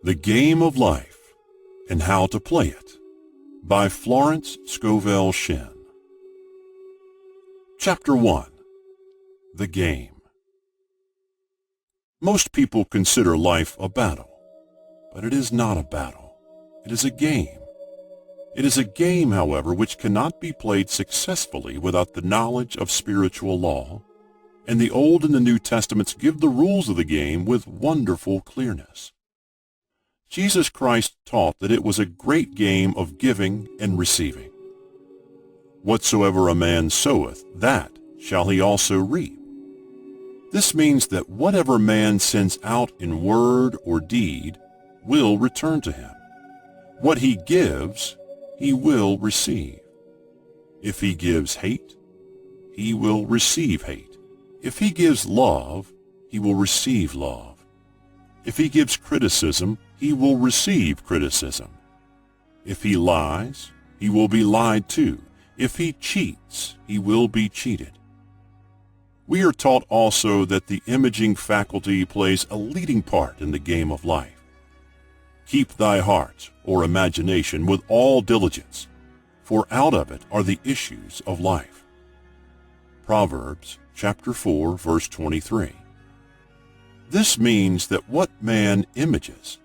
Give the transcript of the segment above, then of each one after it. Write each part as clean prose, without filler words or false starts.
The Game of Life and How to Play It by Florence Scovel Shinn. Chapter 1. The Game. Most people consider life a battle, but it is not a battle. It is a game. It is a game, however, which cannot be played successfully without the knowledge of spiritual law, and the Old and the New Testaments give the rules of the game with wonderful clearness. Jesus Christ taught that it was a great game of giving and receiving. Whatsoever a man soweth, that shall he also reap. This means that whatever man sends out in word or deed will return to him. What he gives, he will receive. If he gives hate, he will receive hate. If he gives love, he will receive love. If he gives criticism, he will receive criticism. If he lies, he will be lied to. If he cheats, he will be cheated. We are taught also that the imaging faculty plays a leading part in the game of life. Keep thy heart, or imagination, with all diligence, for out of it are the issues of life. Proverbs chapter 4, verse 23. This means that what man images,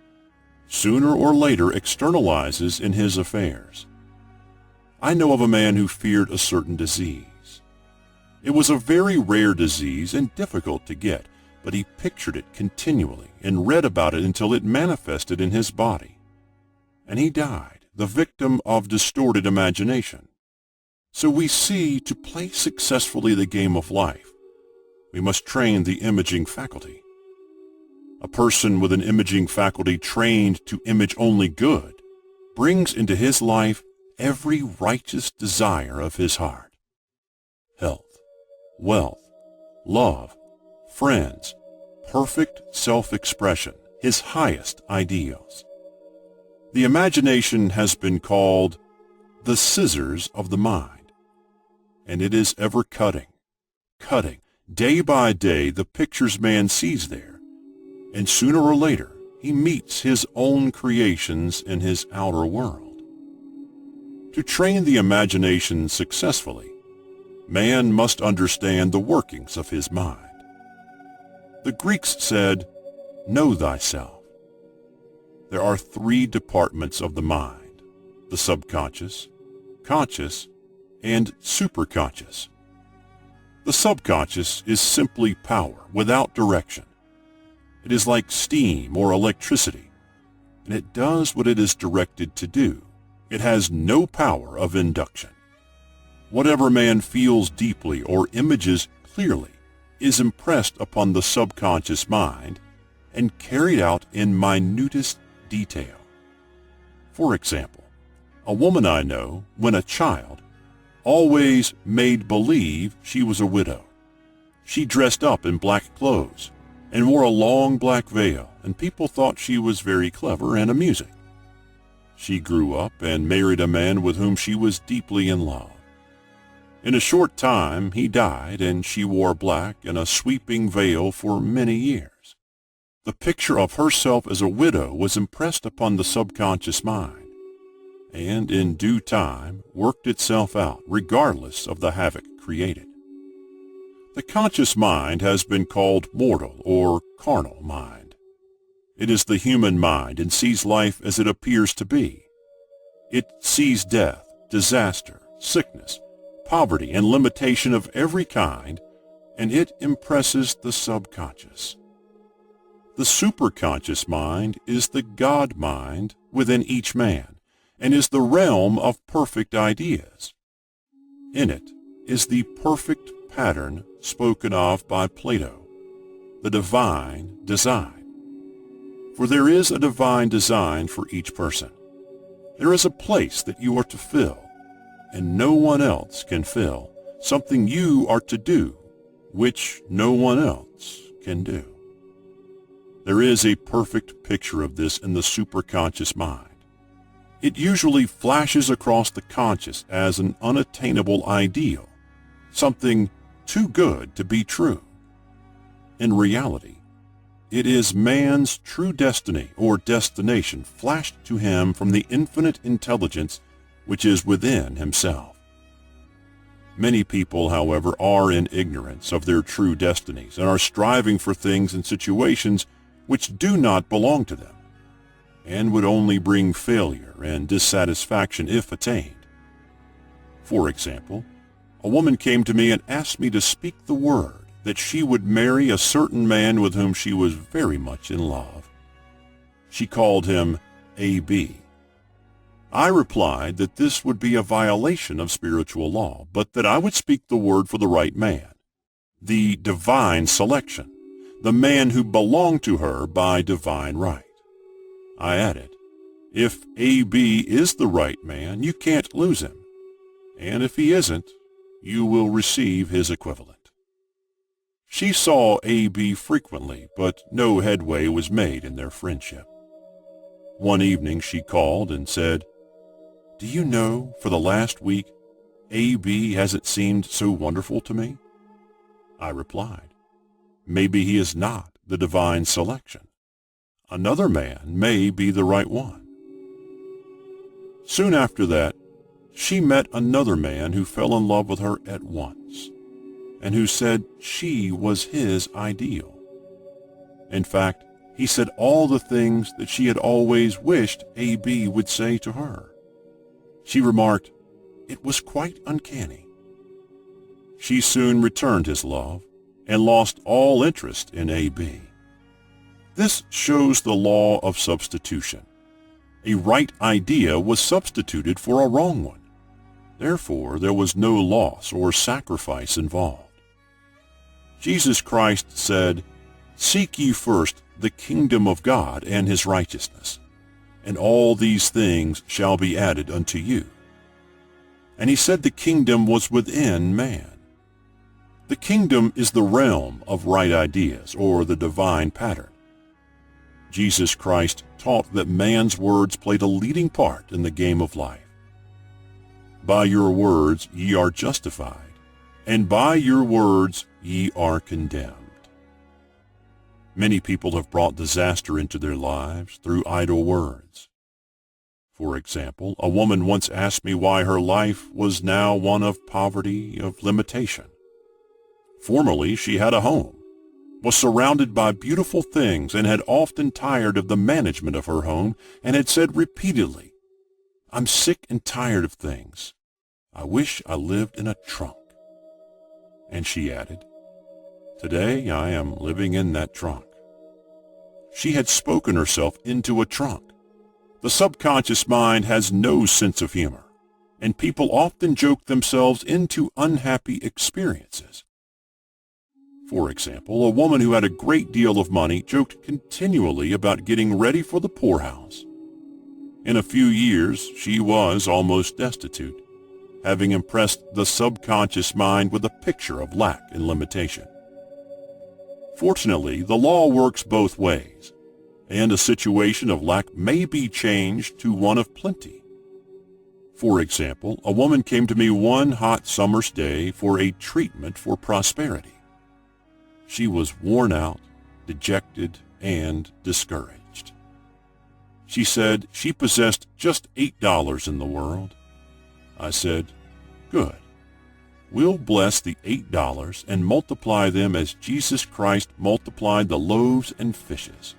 sooner or later externalizes in his affairs. I know of a man who feared a certain disease. It was a very rare disease and difficult to get, but he pictured it continually and read about it until it manifested in his body. And he died, the victim of distorted imagination. So we see, to play successfully the game of life, we must train the imaging faculty. A person with an imaging faculty trained to image only good brings into his life every righteous desire of his heart. Health, wealth, love, friends, perfect self-expression, his highest ideals. The imagination has been called the scissors of the mind, and it is ever cutting, day by day the pictures man sees there, and sooner or later he meets his own creations in his outer world. To train the imagination successfully, man must understand the workings of his mind. The Greeks said, "Know thyself." There are three departments of the mind: the subconscious, conscious, and superconscious. The subconscious is simply power without direction. It is like steam or electricity, and it does what it is directed to do. It has no power of induction. Whatever man feels deeply or images clearly is impressed upon the subconscious mind and carried out in minutest detail. For example, a woman I know, when a child, always made believe she was a widow. She dressed up in black clothes and wore a long black veil, and people thought she was very clever and amusing. She grew up and married a man with whom she was deeply in love. In a short time he died, and she wore black and a sweeping veil for many years. The picture of herself as a widow was impressed upon the subconscious mind, and in due time worked itself out regardless of the havoc created. The conscious mind has been called mortal or carnal mind. It is the human mind and sees life as it appears to be. It sees death, disaster, sickness, poverty, and limitation of every kind, and it impresses the subconscious. The superconscious mind is the God mind within each man, and is the realm of perfect ideas. In it is the perfect pattern spoken of by Plato, the divine design. For there is a divine design for each person. There is a place that you are to fill, and no one else can fill, something you are to do, which no one else can do. There is a perfect picture of this in the superconscious mind. It usually flashes across the conscious as an unattainable ideal, something too good to be true. In reality, It is man's true destiny or destination flashed to him from the infinite intelligence which is within himself. Many people, however, are in ignorance of their true destinies and are striving for things and situations which do not belong to them, and would only bring failure and dissatisfaction if attained. For example, a woman came to me and asked me to speak the word that she would marry a certain man with whom she was very much in love. She called him A.B. I replied that this would be a violation of spiritual law, but that I would speak the word for the right man, the divine selection, the man who belonged to her by divine right. I added, if A.B. is the right man, you can't lose him, and if he isn't, you will receive his equivalent. She saw A.B. frequently, but no headway was made in their friendship. One evening she called and said, "Do you know, for the last week, A.B. hasn't seemed so wonderful to me?" I replied, "Maybe he is not the divine selection. Another man may be the right one." Soon after that, she met another man who fell in love with her at once, and who said she was his ideal. In fact, he said all the things that she had always wished A.B. would say to her. She remarked, it was quite uncanny. She soon returned his love and lost all interest in A.B. This shows the law of substitution. A right idea was substituted for a wrong one. Therefore, there was no loss or sacrifice involved. Jesus Christ said, "Seek ye first the kingdom of God and his righteousness, and all these things shall be added unto you." And he said the kingdom was within man. The kingdom is the realm of right ideas, or the divine pattern. Jesus Christ taught that man's words played a leading part in the game of life. By your words ye are justified, and by your words ye are condemned. Many people have brought disaster into their lives through idle words. For example, a woman once asked me why her life was now one of poverty, of limitation. Formerly she had a home, was surrounded by beautiful things, and had often tired of the management of her home, and had said repeatedly, "I'm sick and tired of things. I wish I lived in a trunk." And she added, "Today I am living in that trunk." She had spoken herself into a trunk. The subconscious mind has no sense of humor, and people often joke themselves into unhappy experiences. For example, a woman who had a great deal of money joked continually about getting ready for the poorhouse. In a few years, she was almost destitute, having impressed the subconscious mind with a picture of lack and limitation. Fortunately, the law works both ways, and a situation of lack may be changed to one of plenty. For example, a woman came to me one hot summer's day for a treatment for prosperity. She was worn out, dejected, and discouraged. She said she possessed just $8 in the world. I said, "Good. We'll bless the $8 and multiply them as Jesus Christ multiplied the loaves and fishes.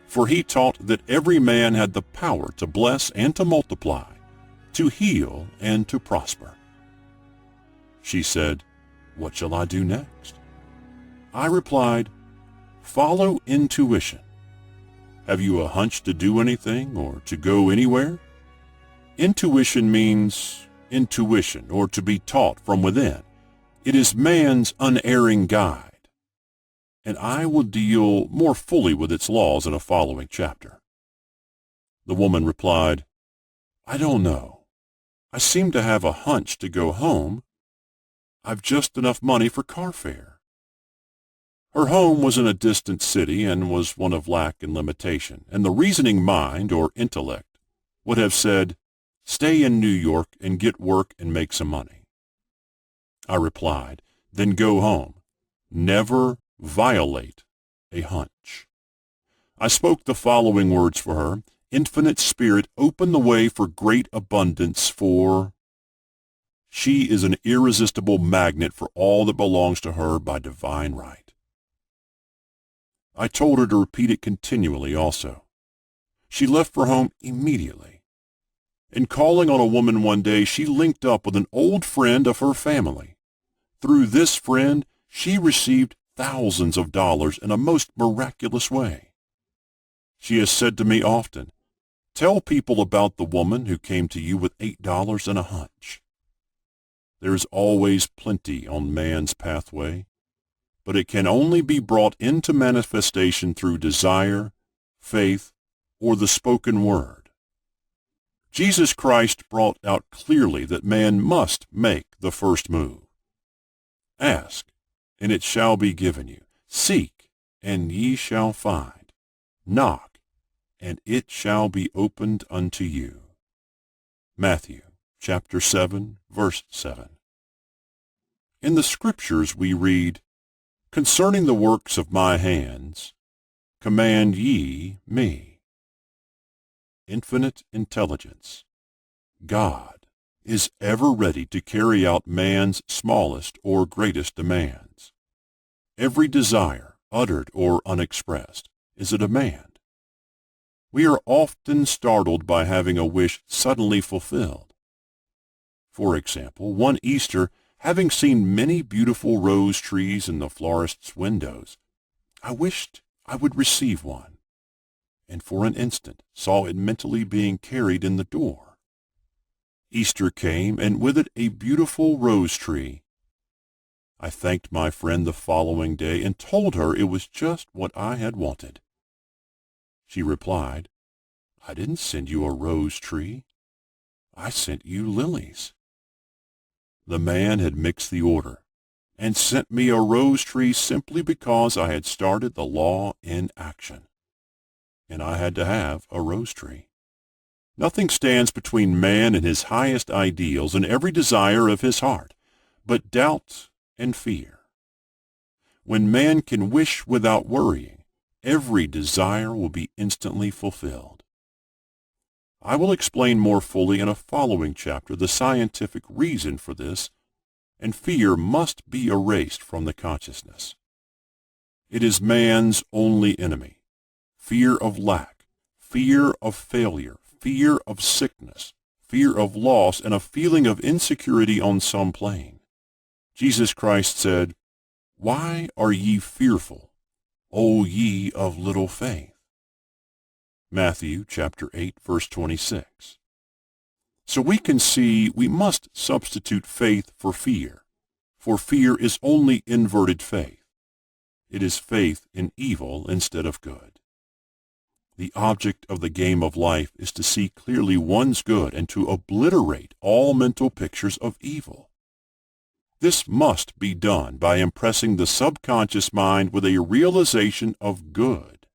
For he taught that every man had the power to bless and to multiply, to heal and to prosper." She said, "What shall I do next?" I replied, "Follow intuition. Have you a hunch to do anything or to go anywhere? Intuition means intuition, or to be taught from within. It is man's unerring guide, and I will deal more fully with its laws in a following chapter." The woman replied, "I don't know. I seem to have a hunch to go home. I've just enough money for car fare." Her home was in a distant city and was one of lack and limitation, and the reasoning mind, or intellect, would have said, "Stay in New York and get work and make some money." I replied, "Then go home. Never violate a hunch." I spoke the following words for her. Infinite Spirit, open the way for great abundance for... She is an irresistible magnet for all that belongs to her by divine right. I told her to repeat it continually also. She left for home immediately. In calling on a woman one day, she linked up with an old friend of her family. Through this friend, she received thousands of dollars in a most miraculous way. She has said to me often, "Tell people about the woman who came to you with $8 and a hunch." There is always plenty on man's pathway, but it can only be brought into manifestation through desire, faith, or the spoken word. Jesus Christ brought out clearly that man must make the first move. Ask, and it shall be given you. Seek, and ye shall find. Knock, and it shall be opened unto you. Matthew chapter 7, verse 7. In the Scriptures we read, "Concerning the works of my hands, command ye me." Infinite intelligence. God is ever ready to carry out man's smallest or greatest demands. Every desire, uttered or unexpressed, is a demand. We are often startled by having a wish suddenly fulfilled. For example, one Easter, having seen many beautiful rose trees in the florist's windows, I wished I would receive one, and for an instant saw it mentally being carried in the door. Easter came, and with it a beautiful rose tree. I thanked my friend the following day and told her it was just what I had wanted. She replied, "I didn't send you a rose tree. I sent you lilies." The man had mixed the order and sent me a rose tree simply because I had started the law in action, and I had to have a rose tree. Nothing stands between man and his highest ideals and every desire of his heart, but doubt and fear. When man can wish without worrying, every desire will be instantly fulfilled. I will explain more fully in a following chapter the scientific reason for this, and fear must be erased from the consciousness. It is man's only enemy. Fear of lack, fear of failure, fear of sickness, fear of loss, and a feeling of insecurity on some plane. Jesus Christ said, "Why are ye fearful, O ye of little faith?" Matthew chapter 8, verse 26. So we can see we must substitute faith for fear is only inverted faith. It is faith in evil instead of good. The object of the game of life is to see clearly one's good and to obliterate all mental pictures of evil. This must be done by impressing the subconscious mind with a realization of good.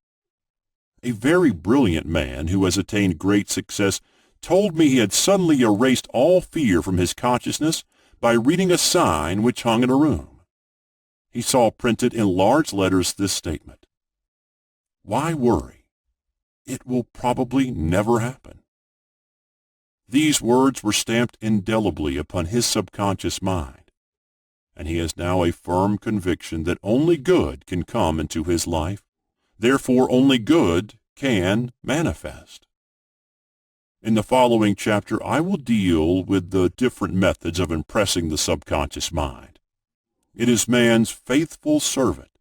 A very brilliant man who has attained great success told me he had suddenly erased all fear from his consciousness by reading a sign which hung in a room. He saw printed in large letters this statement, "Why worry? It will probably never happen." These words were stamped indelibly upon his subconscious mind, and he has now a firm conviction that only good can come into his life. Therefore, only good can manifest. In the following chapter, I will deal with the different methods of impressing the subconscious mind. It is man's faithful servant,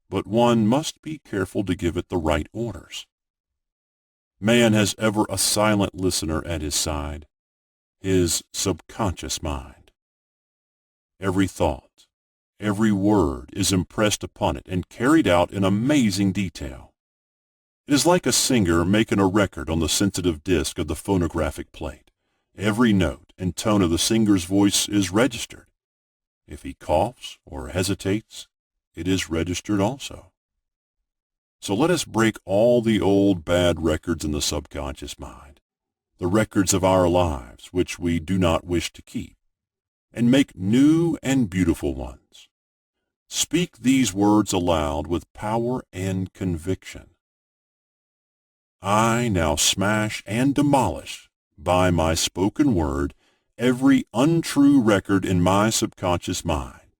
but one must be careful to give it the right orders. Man has ever a silent listener at his side, his subconscious mind. Every thought, every word is impressed upon it and carried out in amazing detail. It is like a singer making a record on the sensitive disc of the phonographic plate. Every note and tone of the singer's voice is registered. If he coughs or hesitates, it is registered also. So let us break all the old bad records in the subconscious mind, the records of our lives which we do not wish to keep, and make new and beautiful ones. Speak these words aloud with power and conviction. I now smash and demolish by my spoken word every untrue record in my subconscious mind.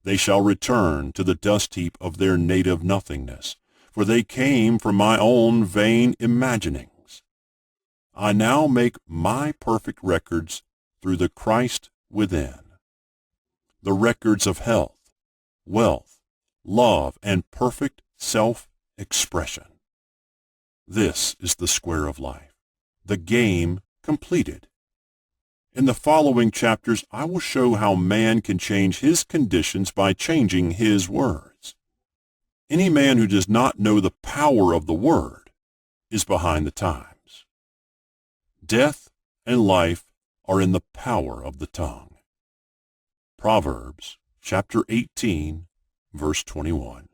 They shall return to the dust heap of their native nothingness, for they came from my own vain imaginings. I now make my perfect records through the Christ within, the records of health, wealth, love, and perfect self-expression. This is the square of life, the game completed. In the following chapters, I will show how man can change his conditions by changing his words. Any man who does not know the power of the word is behind the times. Death and life are in the power of the tongue. Proverbs chapter 18, verse 21.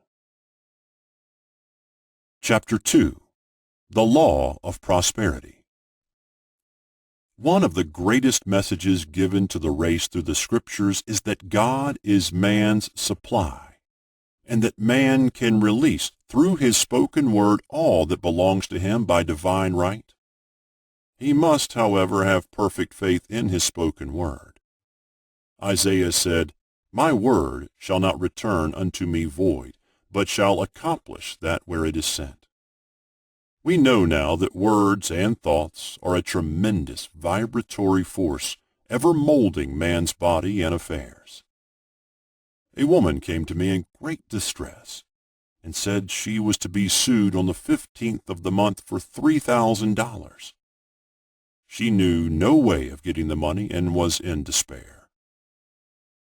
Chapter 2. The Law of Prosperity. One of the greatest messages given to the race through the Scriptures is that God is man's supply, and that man can release through his spoken word all that belongs to him by divine right. He must, however, have perfect faith in his spoken word. Isaiah said, "My word shall not return unto me void, but shall accomplish that where it is sent." We know now that words and thoughts are a tremendous vibratory force ever molding man's body and affairs. A woman came to me in great distress and said she was to be sued on the 15th of the month for $3,000. She knew no way of getting the money and was in despair.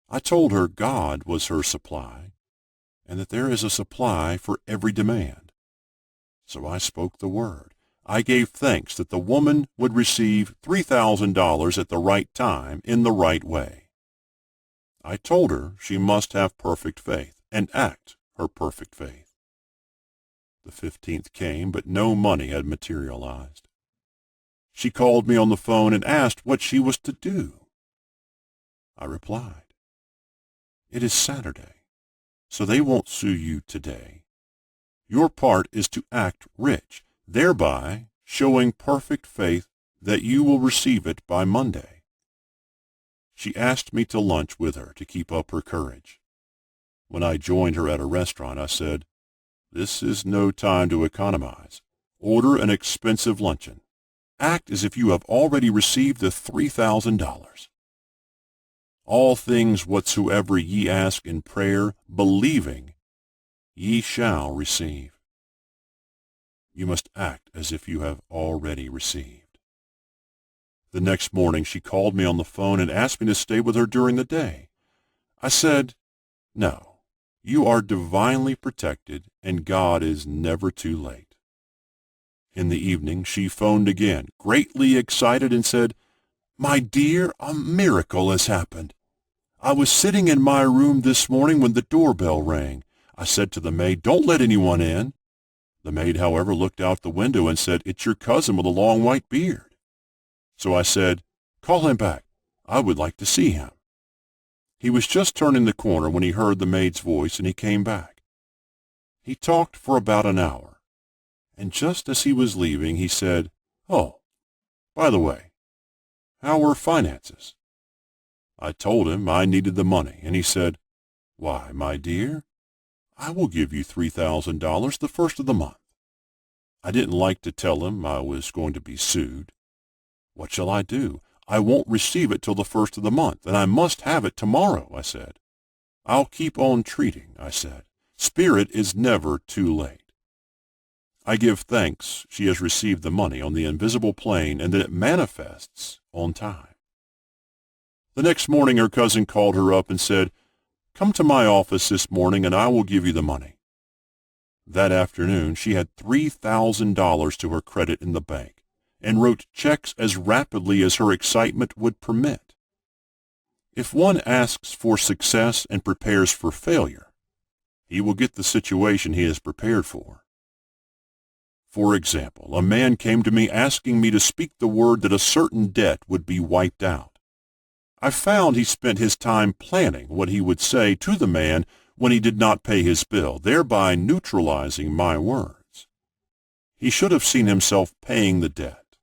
I told her God was her supply, and that there is a supply for every demand. So I spoke the word. I gave thanks that the woman would receive $3,000 at the right time in the right way. I told her she must have perfect faith and act her perfect faith. The 15th came, but no money had materialized. She called me on the phone and asked what she was to do. I replied, "It is Saturday, so they won't sue you today. Your part is to act rich, thereby showing perfect faith that you will receive it by Monday." She asked me to lunch with her to keep up her courage. When I joined her at a restaurant, I said, "This is no time to economize. Order an expensive luncheon. Act as if you have already received the $3,000. All things whatsoever ye ask in prayer, believing, ye shall receive." You must act as if you have already received. The next morning she called me on the phone and asked me to stay with her during the day. I said, "No, you are divinely protected and God is never too late." In the evening she phoned again, greatly excited, and said, "My dear, a miracle has happened. I was sitting in my room this morning when the doorbell rang. I said to the maid, 'Don't let anyone in.' The maid, however, looked out the window and said, 'It's your cousin with a long white beard.' So I said, 'Call him back. I would like to see him.' He was just turning the corner when he heard the maid's voice, and he came back. He talked for about an hour, and just as he was leaving, he said, 'Oh, by the way, how are finances?' I told him I needed the money, and he said, 'Why, my dear, I will give you $3,000 the first of the month.' I didn't like to tell him I was going to be sued. 'What shall I do? I won't receive it till the first of the month, and I must have it tomorrow,' I said. 'I'll keep on treating,' I said. 'Spirit is never too late.' I give thanks she has received the money on the invisible plane and that it manifests on time. The next morning her cousin called her up and said, 'Come to my office this morning and I will give you the money.' That afternoon she had $3,000 to her credit in the bank and wrote checks as rapidly as her excitement would permit. If one asks for success and prepares for failure, he will get the situation he is prepared for. For example, a man came to me asking me to speak the word that a certain debt would be wiped out. I found he spent his time planning what he would say to the man when he did not pay his bill, thereby neutralizing my words. he should have seen himself paying the debt.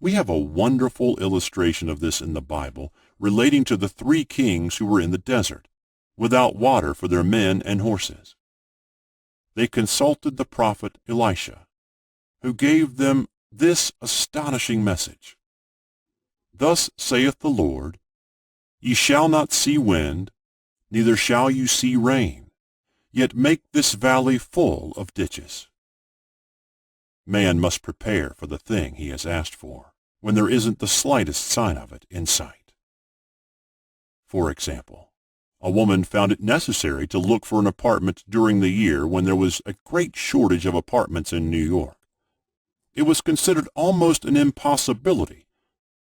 We have a wonderful illustration of this in the Bible relating to the 3 kings who were in the desert, without water for their men and horses. They consulted the prophet Elisha, who gave them this astonishing message. Thus saith the Lord, Ye shall not see wind, neither shall you see rain, yet make this valley full of ditches. Man must prepare for the thing he has asked for, when there isn't the slightest sign of it in sight. For example, a woman found it necessary to look for an apartment during the year when there was a great shortage of apartments in New York. It was considered almost an impossibility,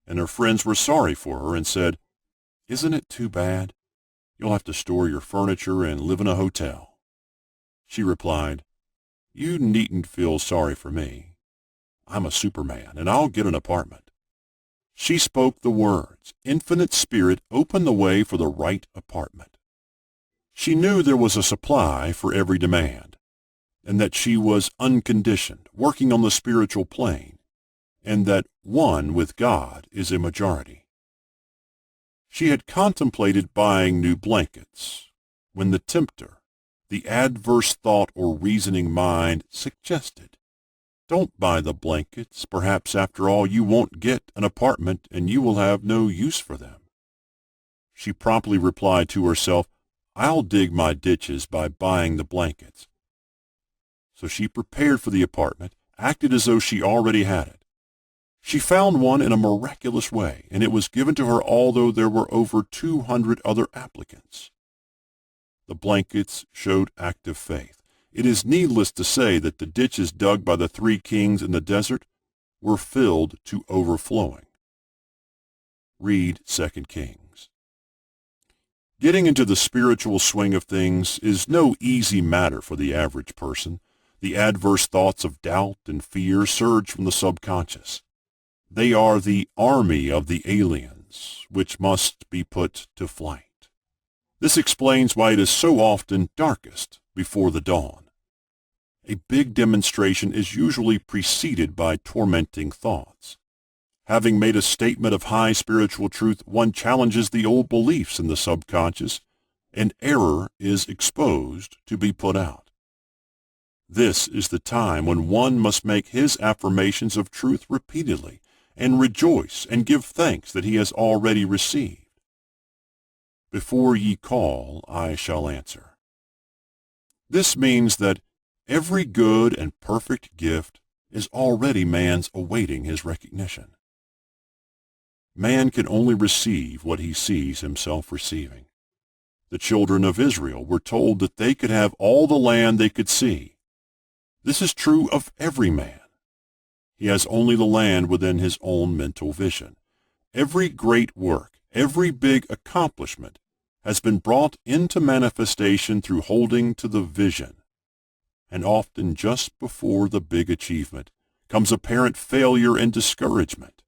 and her friends were sorry for her and said, Isn't it too bad? You'll have to store your furniture and live in a hotel. She replied, You needn't feel sorry for me. I'm a Superman, and I'll get an apartment. She spoke the words. Infinite Spirit opened the way for the right apartment. She knew there was a supply for every demand, and that she was unconditioned, working on the spiritual plane, and that one with God is a majority. She had contemplated buying new blankets when the tempter, the adverse thought or reasoning mind, suggested, Don't buy the blankets. Perhaps after all you won't get an apartment and you will have no use for them. She promptly replied to herself, I'll dig my ditches by buying the blankets. So she prepared for the apartment, acted as though she already had it. She found one in a miraculous way, and it was given to her although there were over 200 other applicants. The blankets showed active faith. It is needless to say that the ditches dug by the 3 kings in the desert were filled to overflowing. Read 2 Kings. Getting into the spiritual swing of things is no easy matter for the average person. The adverse thoughts of doubt and fear surge from the subconscious. They are the army of the aliens, which must be put to flight. This explains why it is so often darkest before the dawn. A big demonstration is usually preceded by tormenting thoughts. Having made a statement of high spiritual truth, one challenges the old beliefs in the subconscious, and error is exposed to be put out. This is the time when one must make his affirmations of truth repeatedly, and rejoice and give thanks that he has already received. Before ye call, I shall answer. This means that every good and perfect gift is already man's awaiting his recognition. Man can only receive what he sees himself receiving. The children of Israel were told that they could have all the land they could see. This is true of every man. He has only the land within his own mental vision. Every great work, every big accomplishment has been brought into manifestation through holding to the vision. And often just before the big achievement comes apparent failure and discouragement.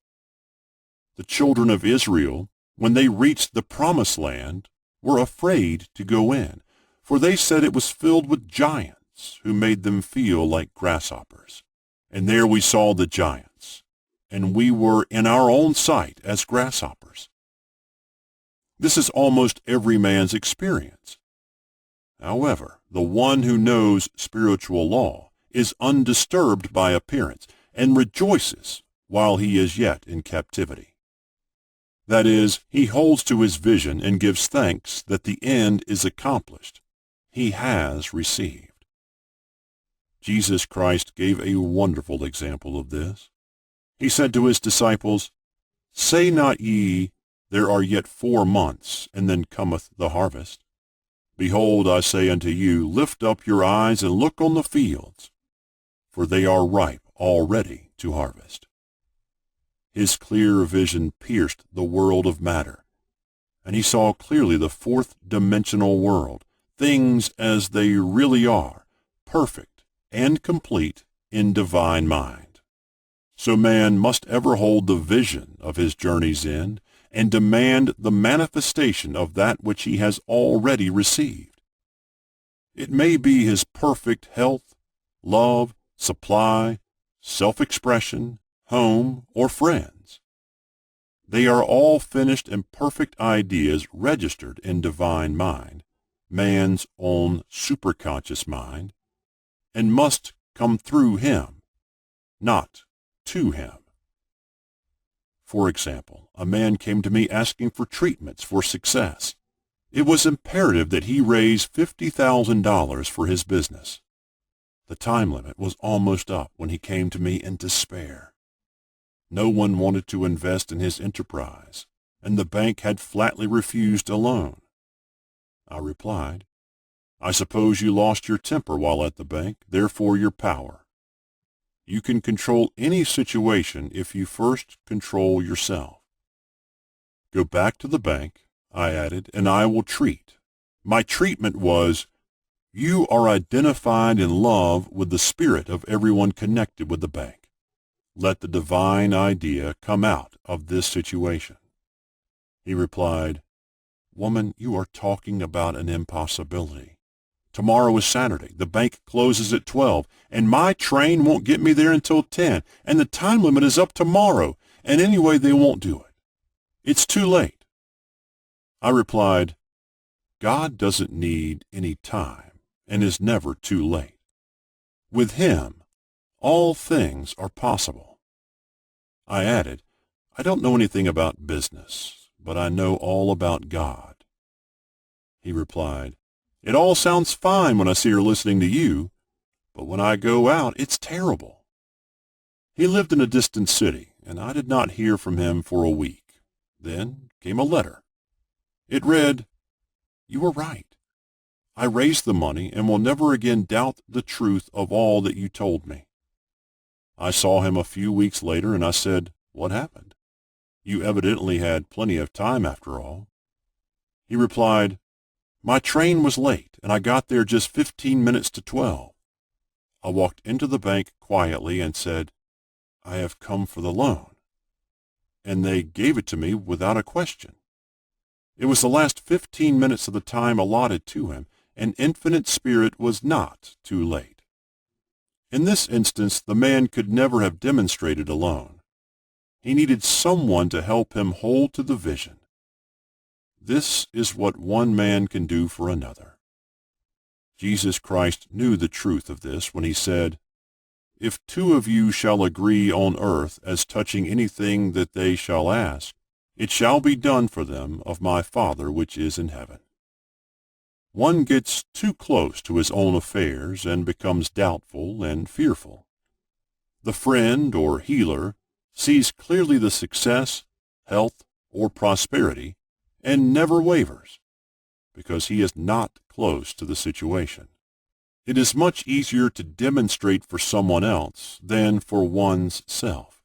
The children of Israel, when they reached the promised land, were afraid to go in, for they said it was filled with giants who made them feel like grasshoppers. And there we saw the giants, and we were in our own sight as grasshoppers. This is almost every man's experience. However, the one who knows spiritual law is undisturbed by appearance and rejoices while he is yet in captivity. That is, he holds to his vision and gives thanks that the end is accomplished. He has received. Jesus Christ gave a wonderful example of this. He said to his disciples, Say not ye, There are yet 4 months, and then cometh the harvest. Behold, I say unto you, Lift up your eyes and look on the fields, for they are ripe already to harvest. His clear vision pierced the world of matter, and he saw clearly the 4th-dimensional world, things as they really are, perfect and complete in divine mind. So man must ever hold the vision of his journey's end and demand the manifestation of that which he has already received. It may be his perfect health, love, supply, self-expression, home, or friends. They are all finished and perfect ideas registered in divine mind, man's own superconscious mind, and must come through him, not to him. For example, a man came to me asking for treatments for success. It was imperative that he raise $50,000 for his business. The time limit was almost up when he came to me in despair. No one wanted to invest in his enterprise, and the bank had flatly refused a loan. I replied, "I suppose you lost your temper while at the bank, therefore your power. You can control any situation if you first control yourself. Go back to the bank," I added, "and I will treat." My treatment was, "You are identified in love with the spirit of everyone connected with the bank. Let the divine idea come out of this situation." He replied, "Woman, you are talking about an impossibility. Tomorrow is Saturday. The bank closes at 12, and my train won't get me there until 10, and the time limit is up tomorrow, and anyway they won't do it. It's too late." I replied, "God doesn't need any time and is never too late. With him, all things are possible." I added, "I don't know anything about business, but I know all about God." He replied, "It all sounds fine when I see her listening to you, but when I go out, it's terrible." He lived in a distant city, and I did not hear from him for a week. Then came a letter. It read, "You were right. I raised the money and will never again doubt the truth of all that you told me." I saw him a few weeks later, and I said, "What happened? You evidently had plenty of time after all." He replied, "My train was late, and I got there just 15 minutes to 12. I walked into the bank quietly and said, 'I have come for the loan.' And they gave it to me without a question. It was the last 15 minutes of the time allotted to him, and Infinite Spirit was not too late. In this instance, the man could never have demonstrated alone. He needed someone to help him hold to the vision. This is what one man can do for another. Jesus Christ knew the truth of this when he said, "If two of you shall agree on earth as touching anything that they shall ask, it shall be done for them of my Father which is in heaven." One gets too close to his own affairs and becomes doubtful and fearful. The friend or healer sees clearly the success, health, or prosperity and never wavers, because he is not close to the situation. It is much easier to demonstrate for someone else than for one's self.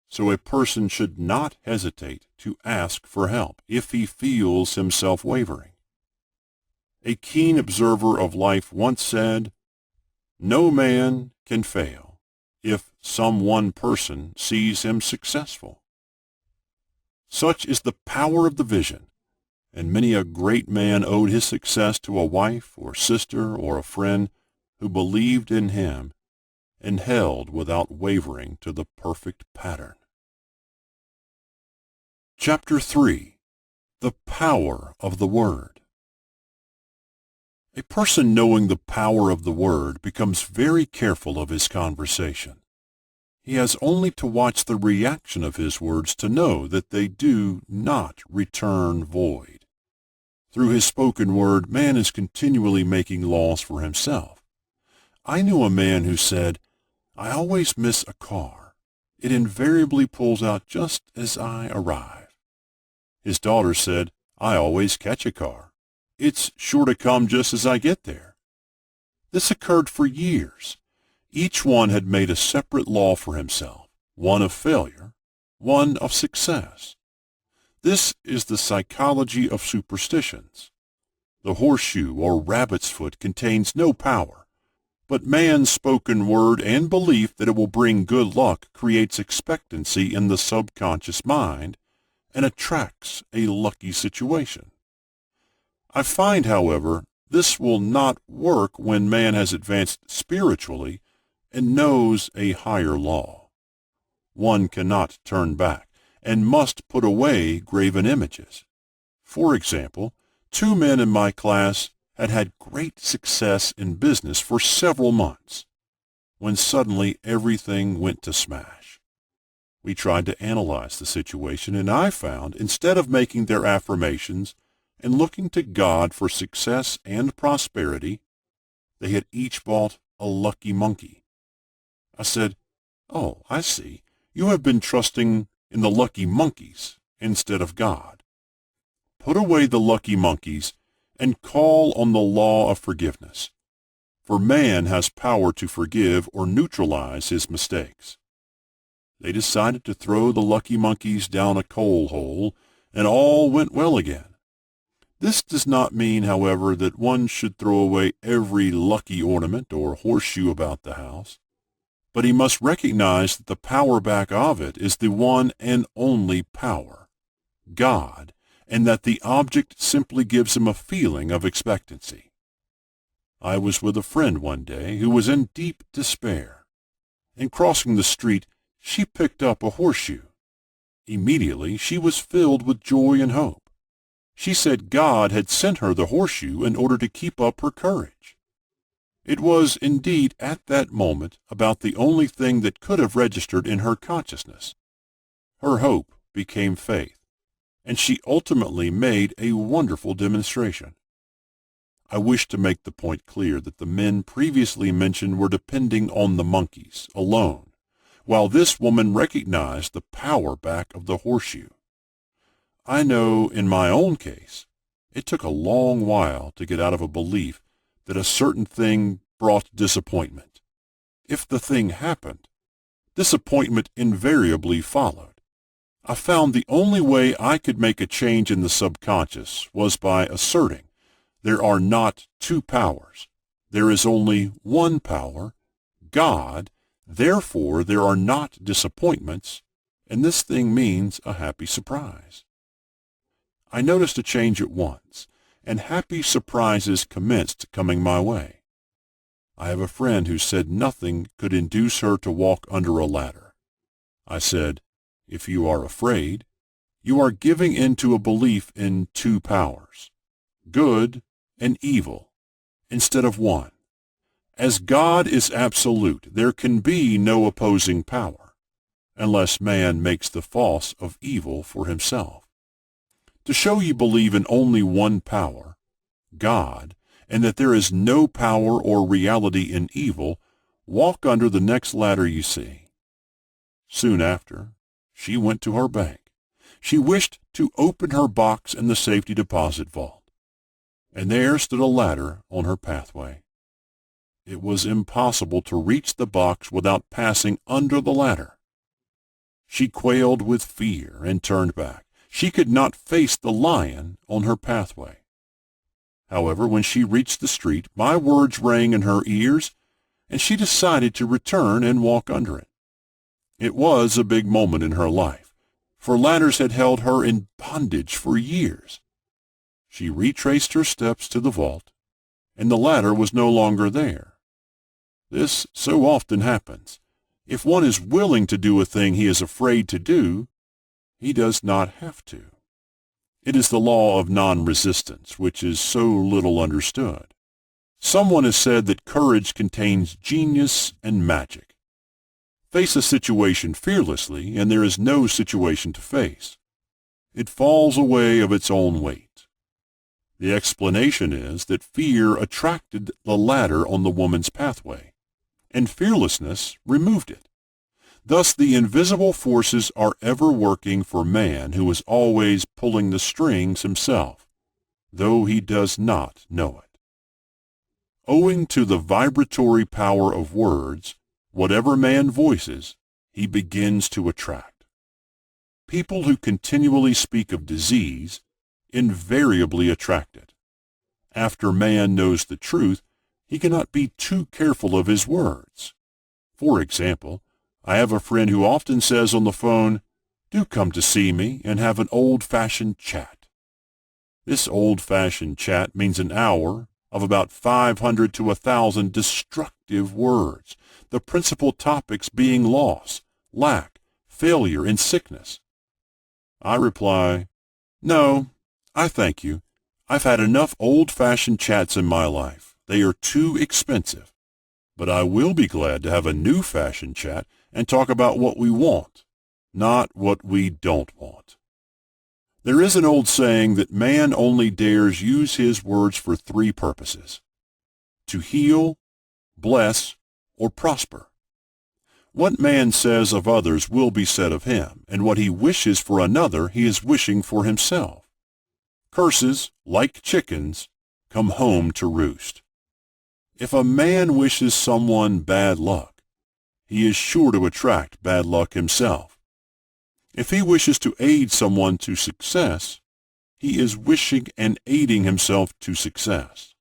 So a person should not hesitate to ask for help if he feels himself wavering. A keen observer of life once said, "No man can fail if some one person sees him successful." Such is the power of the vision, and many a great man owed his success to a wife or sister or a friend who believed in him and held without wavering to the perfect pattern. Chapter 3. The Power of the Word. A person knowing the power of the Word becomes very careful of his conversation. He has only to watch the reaction of his words to know that they do not return void. Through his spoken word, man is continually making laws for himself. I knew a man who said, "I always miss a car. It invariably pulls out just as I arrive." His daughter said, "I always catch a car. It's sure to come just as I get there." This occurred for years. Each one had made a separate law for himself, one of failure, one of success. This is the psychology of superstitions. The horseshoe or rabbit's foot contains no power, but man's spoken word and belief that it will bring good luck creates expectancy in the subconscious mind and attracts a lucky situation. I find, however, this will not work when man has advanced spiritually and knows a higher law. One cannot turn back and must put away graven images. For example, 2 men in my class had had great success in business for several months, when suddenly everything went to smash. We tried to analyze the situation, and I found instead of making their affirmations and looking to God for success and prosperity, they had each bought a lucky monkey. I said, "Oh, I see. You have been trusting in the lucky monkeys instead of God. Put away the lucky monkeys and call on the law of forgiveness, for man has power to forgive or neutralize his mistakes." They decided to throw the lucky monkeys down a coal hole, and all went well again. This does not mean, however, that one should throw away every lucky ornament or horseshoe about the house, but he must recognize that the power back of it is the one and only power, God, and that the object simply gives him a feeling of expectancy. I was with a friend one day who was in deep despair. In crossing the street, she picked up a horseshoe. Immediately, she was filled with joy and hope. She said God had sent her the horseshoe in order to keep up her courage. It was indeed at that moment about the only thing that could have registered in her consciousness. Her hope became faith, and she ultimately made a wonderful demonstration. I wish to make the point clear that the men previously mentioned were depending on the monkeys alone, while this woman recognized the power back of the horseshoe. I know in my own case, it took a long while to get out of a belief that a certain thing brought disappointment. If the thing happened, disappointment invariably followed. I found the only way I could make a change in the subconscious was by asserting there are not 2 powers. There is only one power, God, therefore there are not disappointments, and this thing means a happy surprise. I noticed a change at once, and happy surprises commenced coming my way. I have a friend who said nothing could induce her to walk under a ladder. I said, "If you are afraid, you are giving in to a belief in 2 powers, good and evil, instead of one. As God is absolute, there can be no opposing power, unless man makes the false of evil for himself. To show you believe in only one power, God, and that there is no power or reality in evil, walk under the next ladder you see." Soon after, she went to her bank. She wished to open her box in the safety deposit vault, and there stood a ladder on her pathway. It was impossible to reach the box without passing under the ladder. She quailed with fear and turned back. She could not face the lion on her pathway. However, when she reached the street, my words rang in her ears, and she decided to return and walk under it. It was a big moment in her life, for ladders had held her in bondage for years. She retraced her steps to the vault, and the ladder was no longer there. This so often happens. If one is willing to do a thing he is afraid to do, he does not have to. It is the law of non-resistance, which is so little understood. Someone has said that courage contains genius and magic. Face a situation fearlessly, and there is no situation to face. It falls away of its own weight. The explanation is that fear attracted the ladder on the woman's pathway, and fearlessness removed it. Thus the invisible forces are ever working for man who is always pulling the strings himself, though he does not know it. Owing to the vibratory power of words, whatever man voices, he begins to attract. People who continually speak of disease invariably attract it. After man knows the truth, he cannot be too careful of his words. For example, I have a friend who often says on the phone, "Do come to see me and have an old-fashioned chat." This old-fashioned chat means an hour of about 500 to 1,000 destructive words, the principal topics being loss, lack, failure, and sickness. I reply, "No, I thank you. I've had enough old-fashioned chats in my life. They are too expensive. But I will be glad to have a new-fashioned chat and talk about what we want, not what we don't want." There is an old saying that man only dares use his words for three purposes: to heal, bless, or prosper. What man says of others will be said of him, and what he wishes for another he is wishing for himself. Curses, like chickens, come home to roost. If a man wishes someone bad luck, he is sure to attract bad luck himself. If he wishes to aid someone to success, he is wishing and aiding himself to success.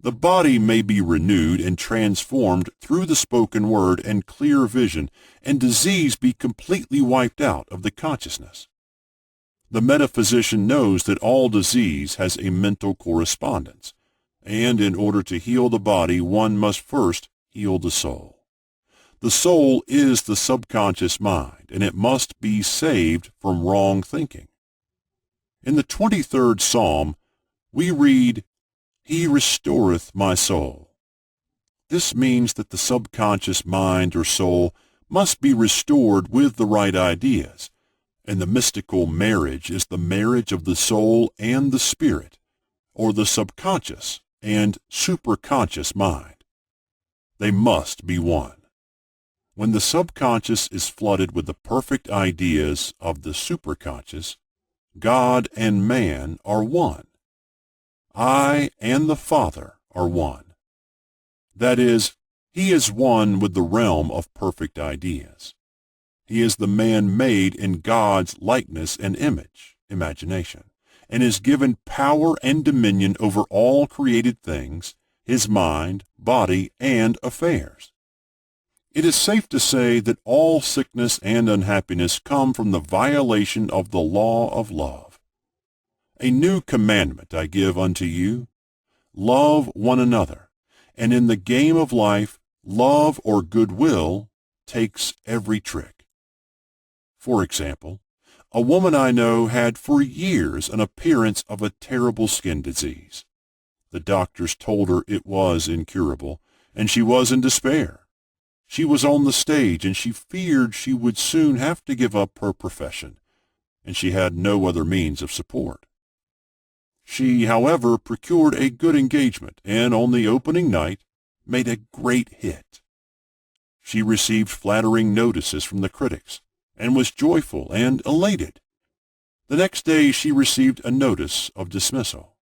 The body may be renewed and transformed through the spoken word and clear vision, and disease be completely wiped out of the consciousness. The metaphysician knows that all disease has a mental correspondence, and in order to heal the body, one must first heal the soul. The soul is the subconscious mind, and it must be saved from wrong thinking. In the 23rd Psalm, we read, "He restoreth my soul." This means that the subconscious mind or soul must be restored with the right ideas, and the mystical marriage is the marriage of the soul and the spirit, or the subconscious and superconscious mind. They must be one. When the subconscious is flooded with the perfect ideas of the superconscious, God and man are one. I and the Father are one. That is, he is one with the realm of perfect ideas. He is the man made in God's likeness and image, imagination, and is given power and dominion over all created things, his mind, body, and affairs. It is safe to say that all sickness and unhappiness come from the violation of the law of love. A new commandment I give unto you: love one another, and in the game of life, love or goodwill takes every trick. For example, a woman I know had for years an appearance of a terrible skin disease. The doctors told her it was incurable, and she was in despair. She was on the stage, and she feared she would soon have to give up her profession, and she had no other means of support. She, however, procured a good engagement, and on the opening night made a great hit. She received flattering notices from the critics, and was joyful and elated. The next day she received a notice of dismissal.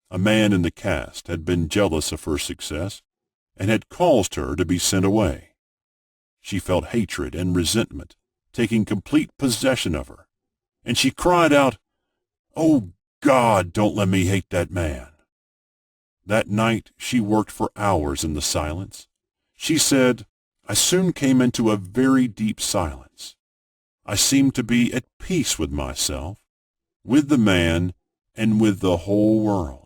A man in the cast had been jealous of her success, and had caused her to be sent away. She felt hatred and resentment taking complete possession of her, and she cried out, "Oh, God, don't let me hate that man." That night she worked for hours in the silence. She said, "I soon came into a very deep silence. I seemed to be at peace with myself, with the man, and with the whole world.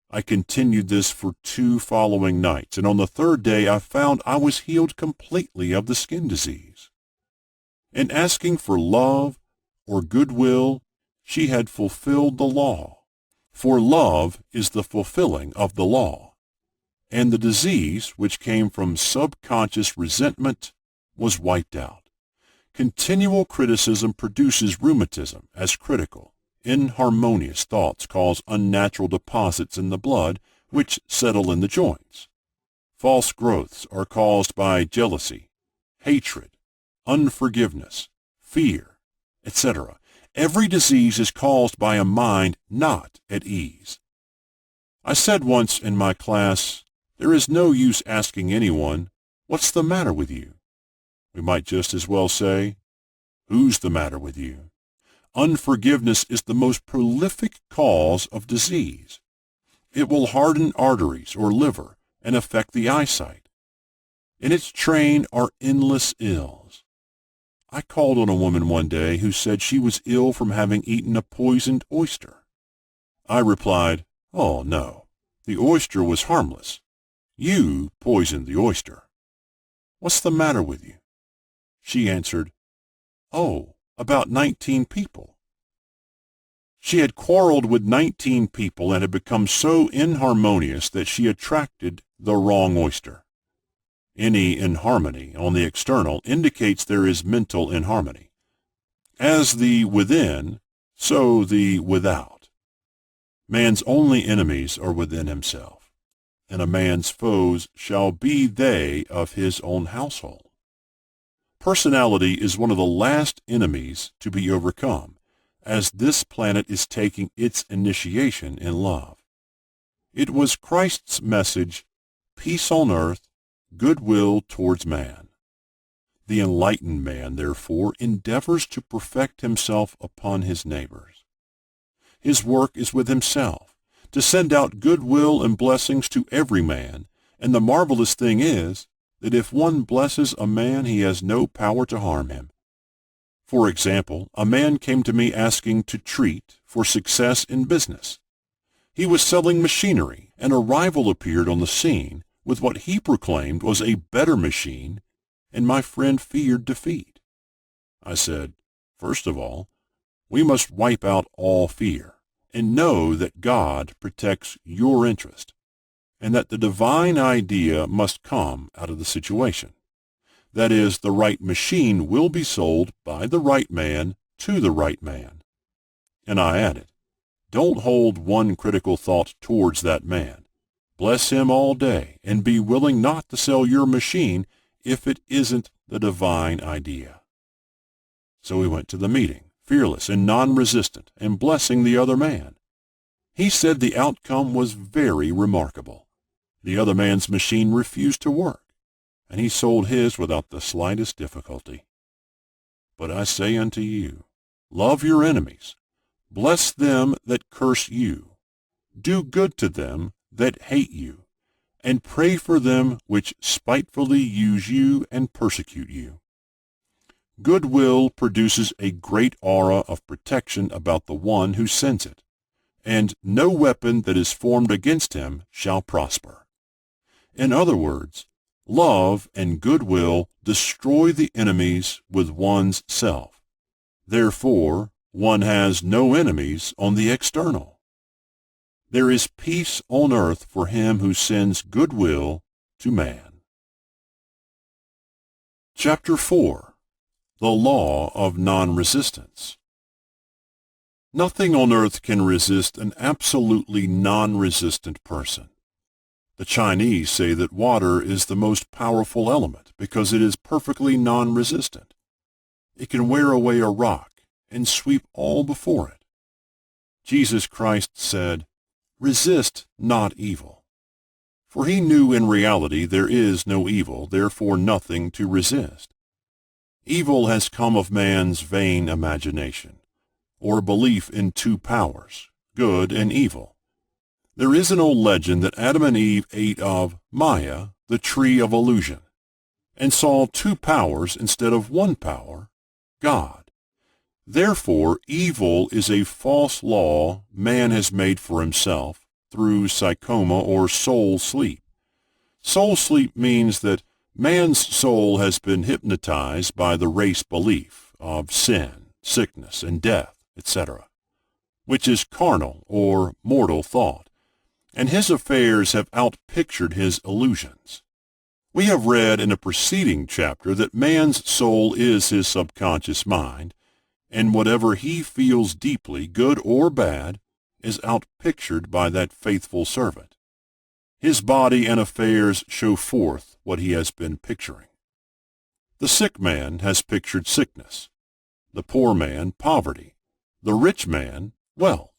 I continued this for 2 following nights, and on the 3rd day I found I was healed completely of the skin disease." In asking for love or goodwill, she had fulfilled the law, for love is the fulfilling of the law, and the disease, which came from subconscious resentment, was wiped out. Continual criticism produces rheumatism, as critical, inharmonious thoughts cause unnatural deposits in the blood, which settle in the joints. False growths are caused by jealousy, hatred, unforgiveness, fear, etc. Every disease is caused by a mind not at ease. I said once in my class, there is no use asking anyone, "What's the matter with you?" We might just as well say, "Who's the matter with you?" Unforgiveness is the most prolific cause of disease. It will harden arteries or liver and affect the eyesight. In its train are endless ills. I called on a woman one day who said she was ill from having eaten a poisoned oyster. I replied, "Oh, no, The oyster was harmless. You poisoned the oyster. What's the matter with you? She answered, Oh, about 19 people. She had quarreled with 19 people and had become so inharmonious that she attracted the wrong oyster. Any inharmony on the external indicates there is mental inharmony. As the within, so the without. Man's only enemies are within himself, and a man's foes shall be they of his own household. Personality is one of the last enemies to be overcome, as this planet is taking its initiation in love. It was Christ's message, peace on earth, goodwill towards man. The enlightened man, therefore, endeavors to perfect himself upon his neighbors. His work is with himself, to send out goodwill and blessings to every man, and the marvelous thing is that if one blesses a man, he has no power to harm him. For example, a man came to me asking to treat for success in business. He was selling machinery, and a rival appeared on the scene with what he proclaimed was a better machine, and my friend feared defeat. I said, first of all, we must wipe out all fear, and know that God protects your interest, and that the divine idea must come out of the situation. That is, the right machine will be sold by the right man to the right man. And I added, don't hold one critical thought towards that man. Bless him all day, and be willing not to sell your machine if it isn't the divine idea. So we went to the meeting, fearless and non-resistant, and blessing the other man. He said the outcome was very remarkable. The other man's machine refused to work, and he sold his without the slightest difficulty. But I say unto you, love your enemies, bless them that curse you, do good to them that hate you, and pray for them which spitefully use you and persecute you. Goodwill produces a great aura of protection about the one who sends it, and no weapon that is formed against him shall prosper. In other words, love and goodwill destroy the enemies with one's self. Therefore, one has no enemies on the external. There is peace on earth for him who sends goodwill to man. Chapter 4. The Law of Non-Resistance. Nothing on earth can resist an absolutely non-resistant person. The Chinese say that water is the most powerful element because it is perfectly non-resistant. It can wear away a rock and sweep all before it. Jesus Christ said, "Resist not evil." For he knew in reality there is no evil, therefore nothing to resist. Evil has come of man's vain imagination, or belief in two powers, good and evil. There is an old legend that Adam and Eve ate of Maya, the tree of illusion, and saw two powers instead of one power, God. Therefore, evil is a false law man has made for himself through psychoma or soul sleep. Soul sleep means that man's soul has been hypnotized by the race belief of sin, sickness, and death, etc., which is carnal or mortal thought, and his affairs have outpictured his illusions. We have read in a preceding chapter that man's soul is his subconscious mind, and whatever he feels deeply, good or bad, is outpictured by that faithful servant. His body and affairs show forth what he has been picturing. The sick man has pictured sickness, the poor man poverty, the rich man wealth.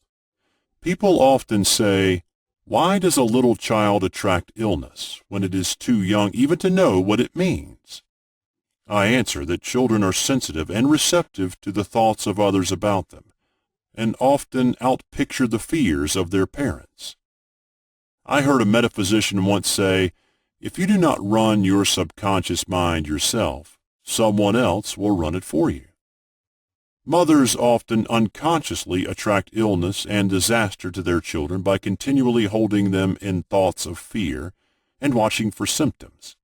People often say, why does a little child attract illness when it is too young even to know what it means? I answer that children are sensitive and receptive to the thoughts of others about them, and often outpicture the fears of their parents. I heard a metaphysician once say, if you do not run your subconscious mind yourself, someone else will run it for you. Mothers often unconsciously attract illness and disaster to their children by continually holding them in thoughts of fear and watching for symptoms.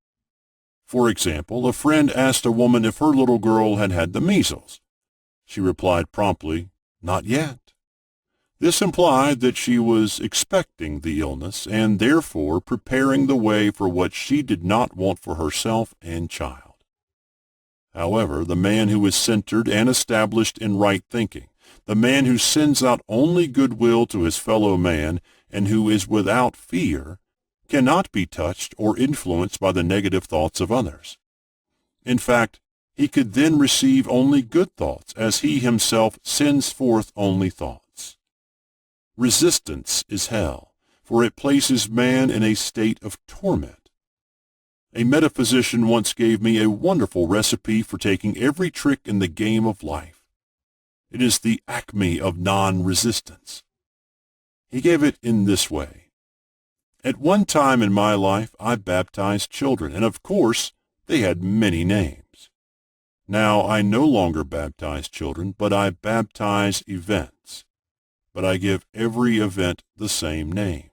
For example, a friend asked a woman if her little girl had had the measles. She replied promptly, "Not yet." This implied that she was expecting the illness and therefore preparing the way for what she did not want for herself and child. However, the man who is centered and established in right thinking, the man who sends out only goodwill to his fellow man and who is without fear, cannot be touched or influenced by the negative thoughts of others. In fact, he could then receive only good thoughts, as he himself sends forth only thoughts. Resistance is hell, for it places man in a state of torment. A metaphysician once gave me a wonderful recipe for taking every trick in the game of life. It is the acme of non-resistance. He gave it in this way. At one time in my life, I baptized children, and of course, they had many names. Now I no longer baptize children, but I baptize events. But I give every event the same name.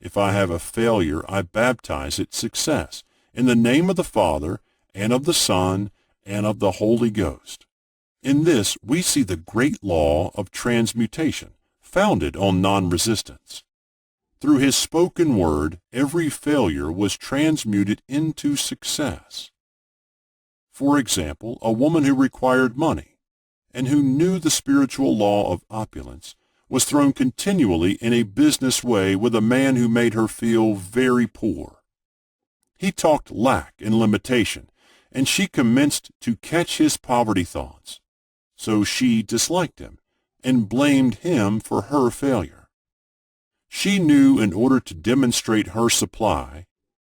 If I have a failure, I baptize it success, in the name of the Father, and of the Son, and of the Holy Ghost. In this, we see the great law of transmutation, founded on non-resistance. Through his spoken word, every failure was transmuted into success. For example, a woman who required money, and who knew the spiritual law of opulence, was thrown continually in a business way with a man who made her feel very poor. He talked lack and limitation, and she commenced to catch his poverty thoughts. So she disliked him and blamed him for her failure. She knew in order to demonstrate her supply,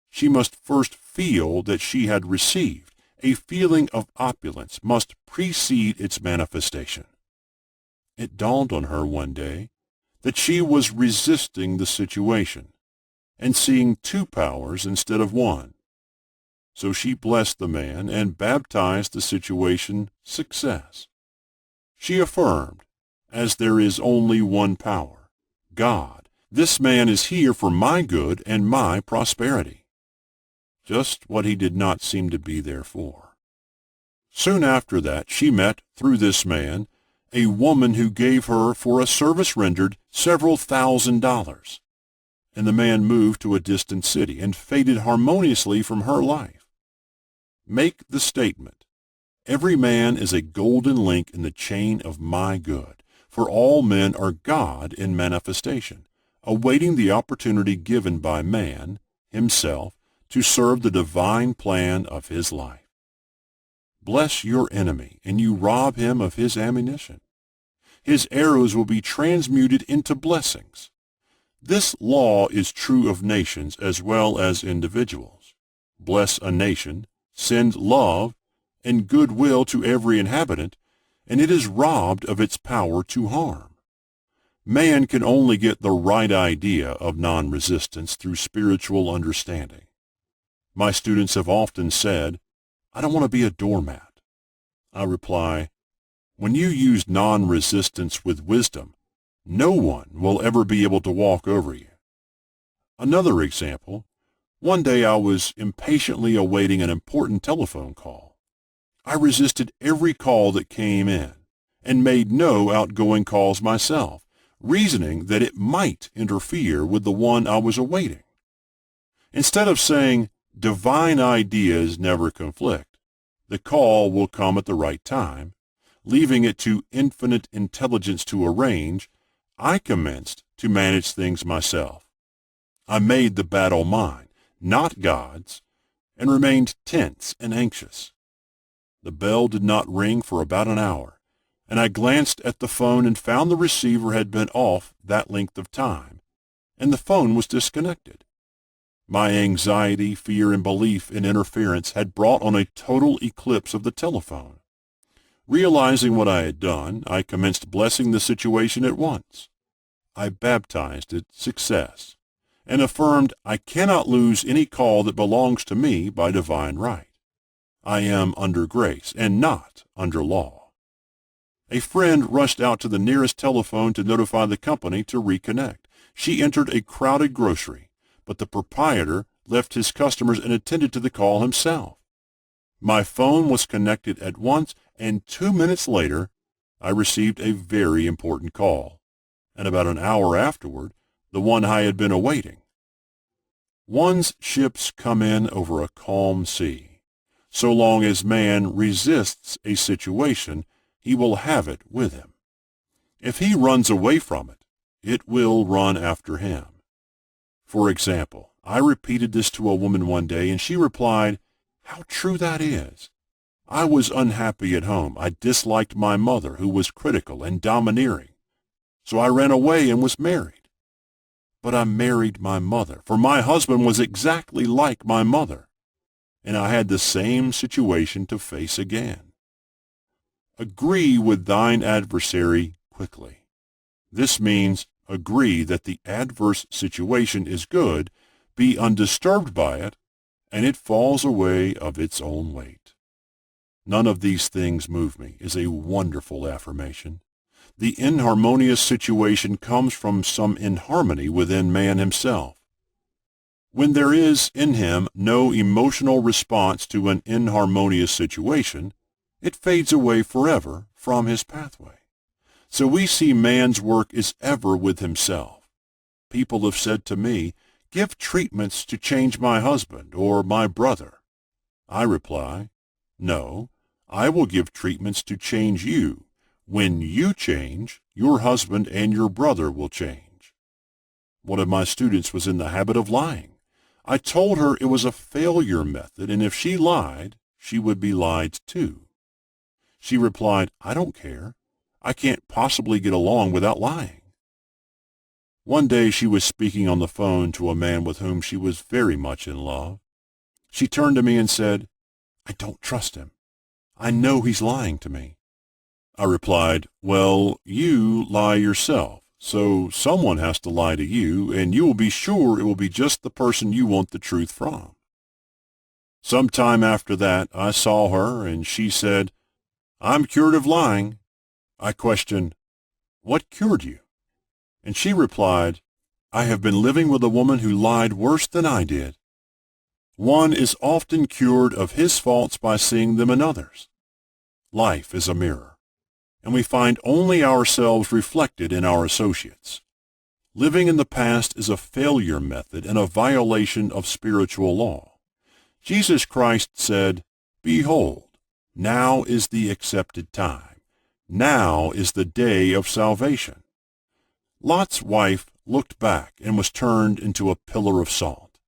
she must first feel that she had received. A feeling of opulence must precede its manifestation. It dawned on her one day that she was resisting the situation and seeing two powers instead of one. So she blessed the man and baptized the situation success. She affirmed, as there is only one power, God, this man is here for my good and my prosperity. Just what he did not seem to be there for. Soon after that, she met, through this man, a woman who gave her, for a service rendered, several $1,000s. And the man moved to a distant city and faded harmoniously from her life. Make the statement, every man is a golden link in the chain of my good, for all men are God in manifestation, awaiting the opportunity given by man, himself, to serve the divine plan of his life. Bless your enemy, and you rob him of his ammunition. His arrows will be transmuted into blessings. This law is true of nations as well as individuals. Bless a nation, send love and goodwill to every inhabitant, and it is robbed of its power to harm. Man can only get the right idea of non-resistance through spiritual understanding. My students have often said, "I don't want to be a doormat." I reply, when you use non-resistance with wisdom, no one will ever be able to walk over you. Another example, one day I was impatiently awaiting an important telephone call. I resisted every call that came in and made no outgoing calls myself, reasoning that it might interfere with the one I was awaiting. Instead of saying, divine ideas never conflict, the call will come at the right time, leaving it to infinite intelligence to arrange, I commenced to manage things myself. I made the battle mine, not God's, and remained tense and anxious. The bell did not ring for about an hour, and I glanced at the phone and found the receiver had been off that length of time, and the phone was disconnected. My anxiety, fear, and belief in interference had brought on a total eclipse of the telephone. Realizing what I had done, I commenced blessing the situation at once. I baptized it success, and affirmed I cannot lose any call that belongs to me by divine right. I am under grace and not under law. A friend rushed out to the nearest telephone to notify the company to reconnect. She entered a crowded grocery, but the proprietor left his customers and attended to the call himself. My phone was connected at once, and 2 minutes later, I received a very important call, and about an hour afterward, the one I had been awaiting. One's ships come in over a calm sea. So long as man resists a situation, he will have it with him. If he runs away from it, it will run after him. For example, I repeated this to a woman one day, and she replied, "How true that is. I was unhappy at home. I disliked my mother, who was critical and domineering. So I ran away and was married. But I married my mother, for my husband was exactly like my mother, and I had the same situation to face again. Agree with thine adversary quickly." This means agree that the adverse situation is good, be undisturbed by it, and it falls away of its own weight. "None of these things move me" is a wonderful affirmation. The inharmonious situation comes from some inharmony within man himself. When there is in him no emotional response to an inharmonious situation, it fades away forever from his pathway. So we see man's work is ever with himself. People have said to me, "Give treatments to change my husband or my brother." I reply, "No, I will give treatments to change you. When you change, your husband and your brother will change." One of my students was in the habit of lying. I told her it was a failure method, and if she lied, she would be lied to. She replied, "I don't care. I can't possibly get along without lying." One day she was speaking on the phone to a man with whom she was very much in love. She turned to me and said, "I don't trust him. I know he's lying to me." I replied, "Well, you lie yourself, so someone has to lie to you, and you will be sure it will be just the person you want the truth from." Some time after that, I saw her, and she said, "I'm cured of lying." I questioned, "What cured you?" And she replied, "I have been living with a woman who lied worse than I did." One is often cured of his faults by seeing them in others. Life is a mirror, and we find only ourselves reflected in our associates. Living in the past is a failure method and a violation of spiritual law. Jesus Christ said, "Behold, now is the accepted time. Now is the day of salvation." Lot's wife looked back and was turned into a pillar of salt.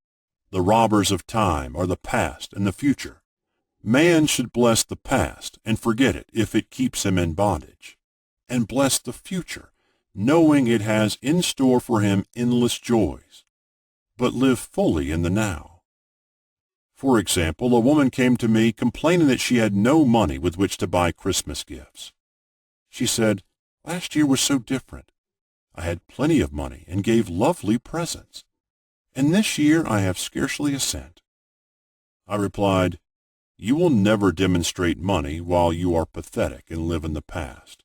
The robbers of time are the past and the future. Man should bless the past and forget it if it keeps him in bondage, and bless the future, knowing it has in store for him endless joys, but live fully in the now. For example, a woman came to me complaining that she had no money with which to buy Christmas gifts. She said, "Last year was so different. I had plenty of money and gave lovely presents, and this year I have scarcely a cent." I replied, "You will never demonstrate money while you are pathetic and live in the past.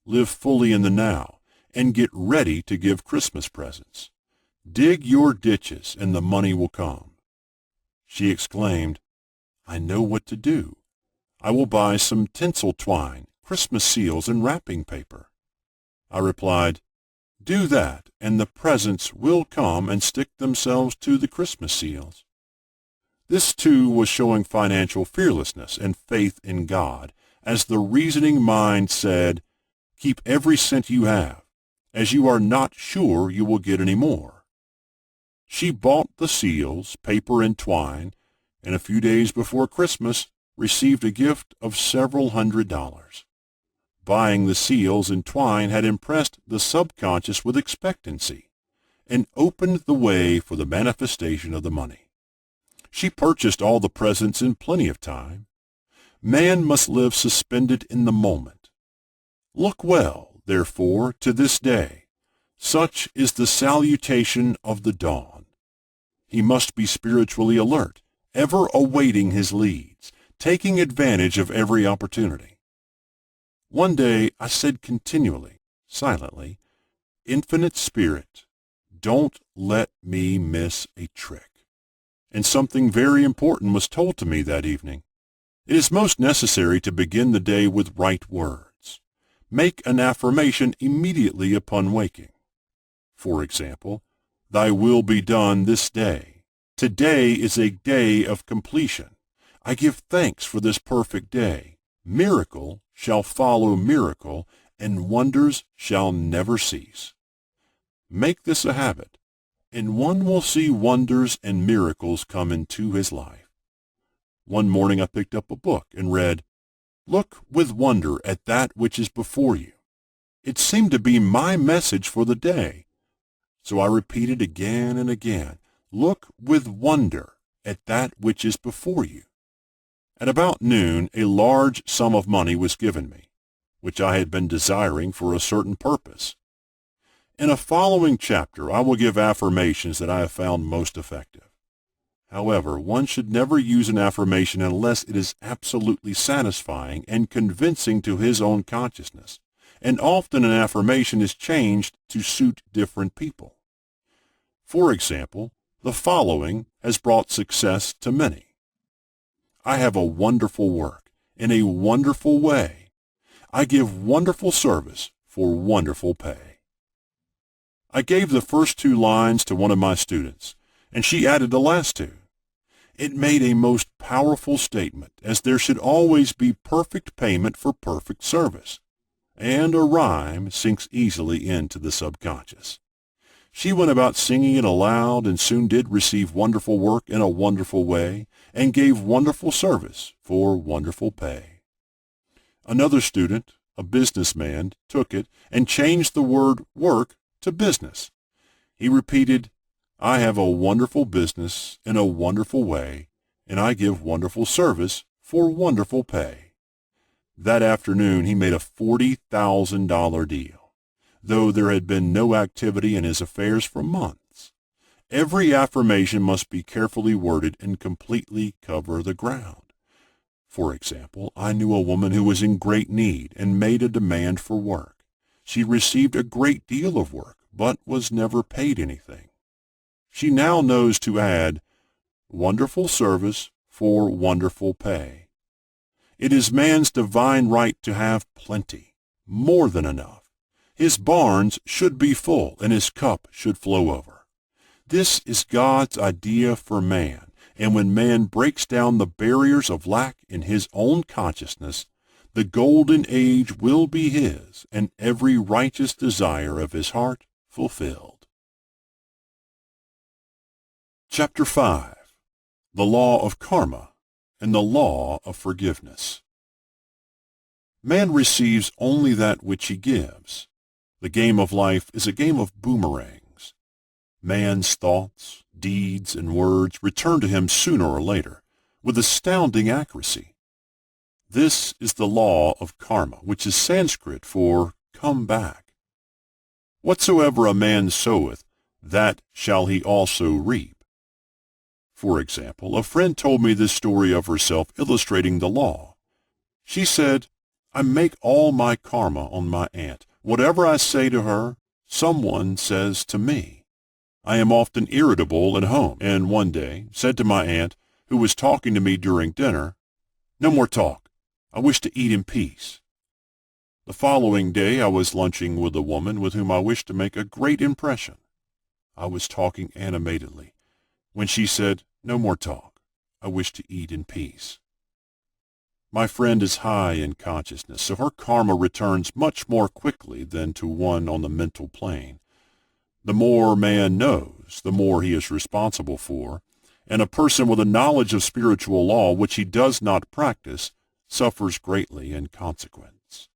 Live fully in the now, and get ready to give Christmas presents. Dig your ditches, and the money will come." She exclaimed, "I know what to do. I will buy some tinsel twine, Christmas seals, and wrapping paper." I replied, "Do that, and the presents will come and stick themselves to the Christmas seals." This, too, was showing financial fearlessness and faith in God, as the reasoning mind said, "Keep every cent you have, as you are not sure you will get any more." She bought the seals, paper, and twine, and a few days before Christmas received a gift of several $100s. Buying the seals and twine had impressed the subconscious with expectancy and opened the way for the manifestation of the money. She purchased all the presents in plenty of time. Man must live suspended in the moment. Look well, therefore, to this day. Such is the salutation of the dawn. He must be spiritually alert, ever awaiting his leads, taking advantage of every opportunity. One day I said continually, silently, "Infinite Spirit, don't let me miss a trick." And something very important was told to me that evening. It is most necessary to begin the day with right words. Make an affirmation immediately upon waking. For example, "Thy will be done this day. Today is a day of completion. I give thanks for this perfect day. Miracle shall follow miracle, and wonders shall never cease." Make this a habit, and one will see wonders and miracles come into his life. One morning I picked up a book and read, "Look with wonder at that which is before you." It seemed to be my message for the day. So I repeated again and again, "Look with wonder at that which is before you." At about noon, a large sum of money was given me, which I had been desiring for a certain purpose. In a following chapter, I will give affirmations that I have found most effective. However, one should never use an affirmation unless it is absolutely satisfying and convincing to his own consciousness, and often an affirmation is changed to suit different people. For example, the following has brought success to many. "I have a wonderful work in a wonderful way. I give wonderful service for wonderful pay." I gave the first two lines to one of my students, and she added the last two. It made a most powerful statement, as there should always be perfect payment for perfect service, and a rhyme sinks easily into the subconscious. She went about singing it aloud and soon did receive wonderful work in a wonderful way and gave wonderful service for wonderful pay. Another student, a businessman, took it and changed the word work to business. He repeated, "I have a wonderful business in a wonderful way, and I give wonderful service for wonderful pay." That afternoon he made a $40,000 deal, though there had been no activity in his affairs for months. Every affirmation must be carefully worded and completely cover the ground. For example, I knew a woman who was in great need and made a demand for work. She received a great deal of work, but was never paid anything. She now knows to add, "Wonderful service for wonderful pay." It is man's divine right to have plenty, more than enough. His barns should be full, and his cup should flow over. This is God's idea for man, and when man breaks down the barriers of lack in his own consciousness, the golden age will be his, and every righteous desire of his heart fulfilled. Chapter 5. The Law of Karma and the Law of Forgiveness. Man receives only that which he gives. The game of life is a game of boomerangs. Man's thoughts, deeds, and words return to him sooner or later, with astounding accuracy. This is the law of karma, which is Sanskrit for "come back." Whatsoever a man soweth, that shall he also reap. For example, a friend told me this story of herself illustrating the law. She said, "I make all my karma on my aunt. Whatever I say to her, someone says to me. I am often irritable at home, and one day said to my aunt, who was talking to me during dinner, 'No more talk. I wish to eat in peace.' The following day I was lunching with a woman with whom I wished to make a great impression. I was talking animatedly, when she said, 'No more talk. I wish to eat in peace.' My friend is high in consciousness, so her karma returns much more quickly than to one on the mental plane. The more man knows, the more he is responsible for, and a person with a knowledge of spiritual law which he does not practice suffers greatly in consequence.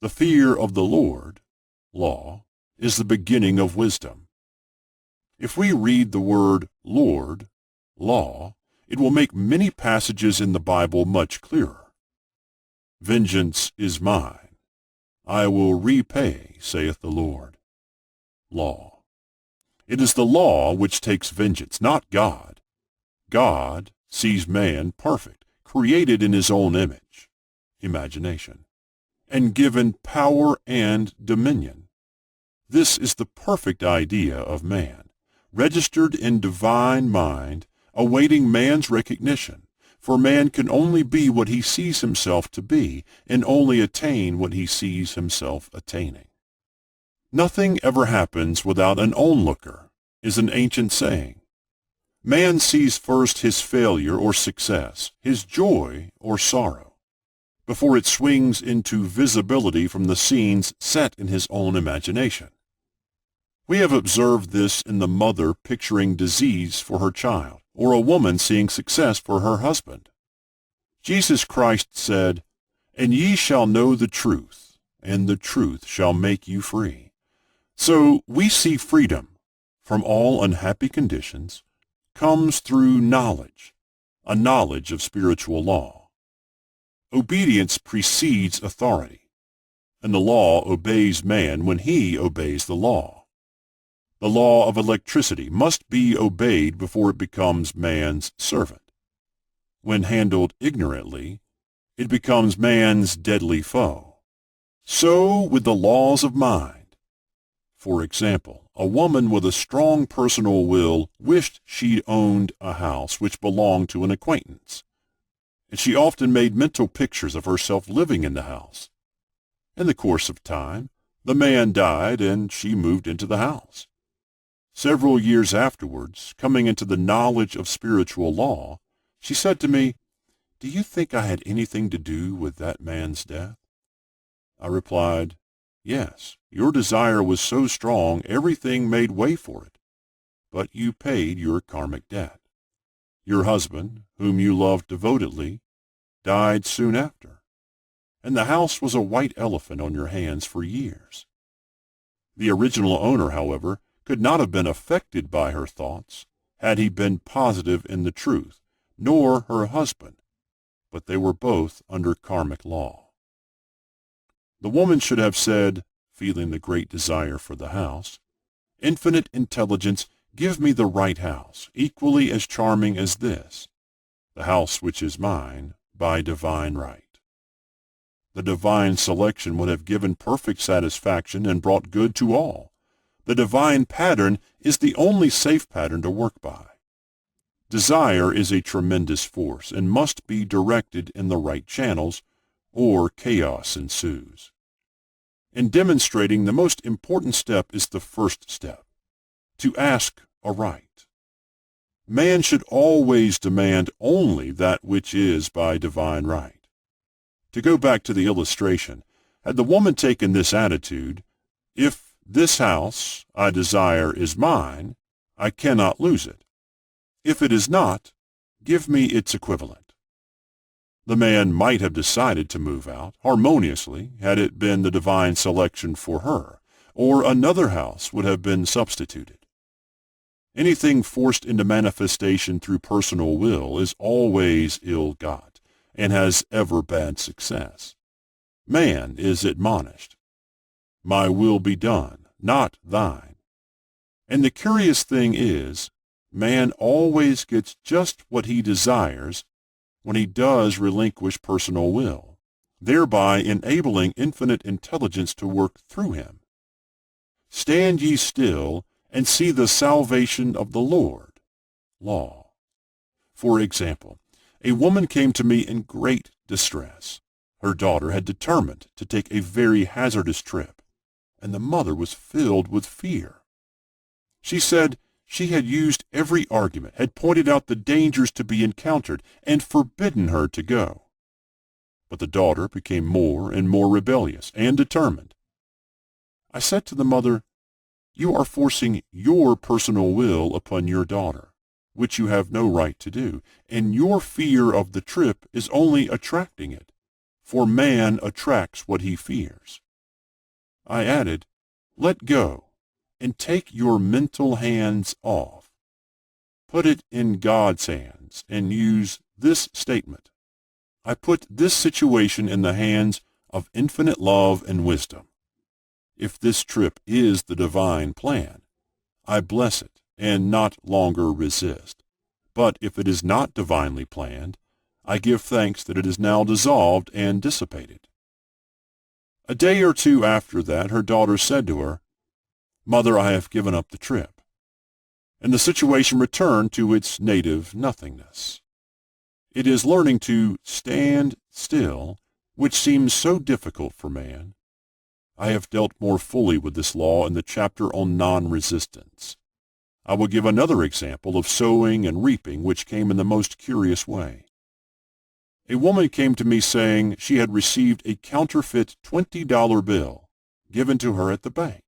The fear of the Lord, law, is the beginning of wisdom. If we read the word Lord, law, it will make many passages in the Bible much clearer. "Vengeance is mine. I will repay, saith the Lord." Law. It is the law which takes vengeance, not God. God sees man perfect, created in his own image. Imagination. and given power and dominion. This is the perfect idea of man, registered in divine mind, awaiting man's recognition, for man can only be what he sees himself to be, and only attain what he sees himself attaining. Nothing ever happens without an onlooker, is an ancient saying. Man sees first his failure or success, his joy or sorrow, before it swings into visibility from the scenes set in his own imagination. We have observed this in the mother picturing disease for her child, or a woman seeing success for her husband. Jesus Christ said, "And ye shall know the truth, and the truth shall make you free." So we see freedom from all unhappy conditions comes through knowledge, a knowledge of spiritual law. Obedience precedes authority, and the law obeys man when he obeys the law. The law of electricity must be obeyed before it becomes man's servant. When handled ignorantly, it becomes man's deadly foe. So with the laws of mind. For example, a woman with a strong personal will wished she'd owned a house which belonged to an acquaintance, and she often made mental pictures of herself living in the house. In the course of time, the man died and she moved into the house. Several years afterwards, coming into the knowledge of spiritual law, she said to me, "Do you think I had anything to do with that man's death?" I replied, "Yes, your desire was so strong everything made way for it, but you paid your karmic debt. Your husband, whom you loved devotedly, died soon after, and the house was a white elephant on your hands for years." The original owner, however, could not have been affected by her thoughts had he been positive in the truth, nor her husband, but they were both under karmic law. The woman should have said, feeling the great desire for the house, "Infinite intelligence, give me the right house, equally as charming as this, the house which is mine by divine right." The divine selection would have given perfect satisfaction and brought good to all. The divine pattern is the only safe pattern to work by. Desire is a tremendous force and must be directed in the right channels, or chaos ensues. In demonstrating, the most important step is the first step, to ask aright. Man should always demand only that which is by divine right. To go back to the illustration, had the woman taken this attitude, "If this house I desire is mine, I cannot lose it. If it is not, give me its equivalent," the man might have decided to move out harmoniously had it been the divine selection for her, or another house would have been substituted. Anything forced into manifestation through personal will is always ill-got, and has ever bad success. Man is admonished, "My will be done, not thine." And the curious thing is, man always gets just what he desires when he does relinquish personal will, thereby enabling infinite intelligence to work through him. "Stand ye still and see the salvation of the Lord." Law. For example, a woman came to me in great distress. Her daughter had determined to take a very hazardous trip, and the mother was filled with fear. She said she had used every argument, had pointed out the dangers to be encountered, and forbidden her to go. But the daughter became more and more rebellious and determined. I said to the mother, "You are forcing your personal will upon your daughter, which you have no right to do, and your fear of the trip is only attracting it, for man attracts what he fears." I added, "Let go, and take your mental hands off. Put it in God's hands, and use this statement: I put this situation in the hands of infinite love and wisdom. If this trip is the divine plan, I bless it and not longer resist. But if it is not divinely planned, I give thanks that it is now dissolved and dissipated." A day or two after that, her daughter said to her, "Mother, I have given up the trip." And the situation returned to its native nothingness. It is learning to stand still, which seems so difficult for man. I have dealt more fully with this law in the chapter on non-resistance. I will give another example of sowing and reaping which came in the most curious way. A woman came to me saying she had received a counterfeit $20 bill given to her at the bank.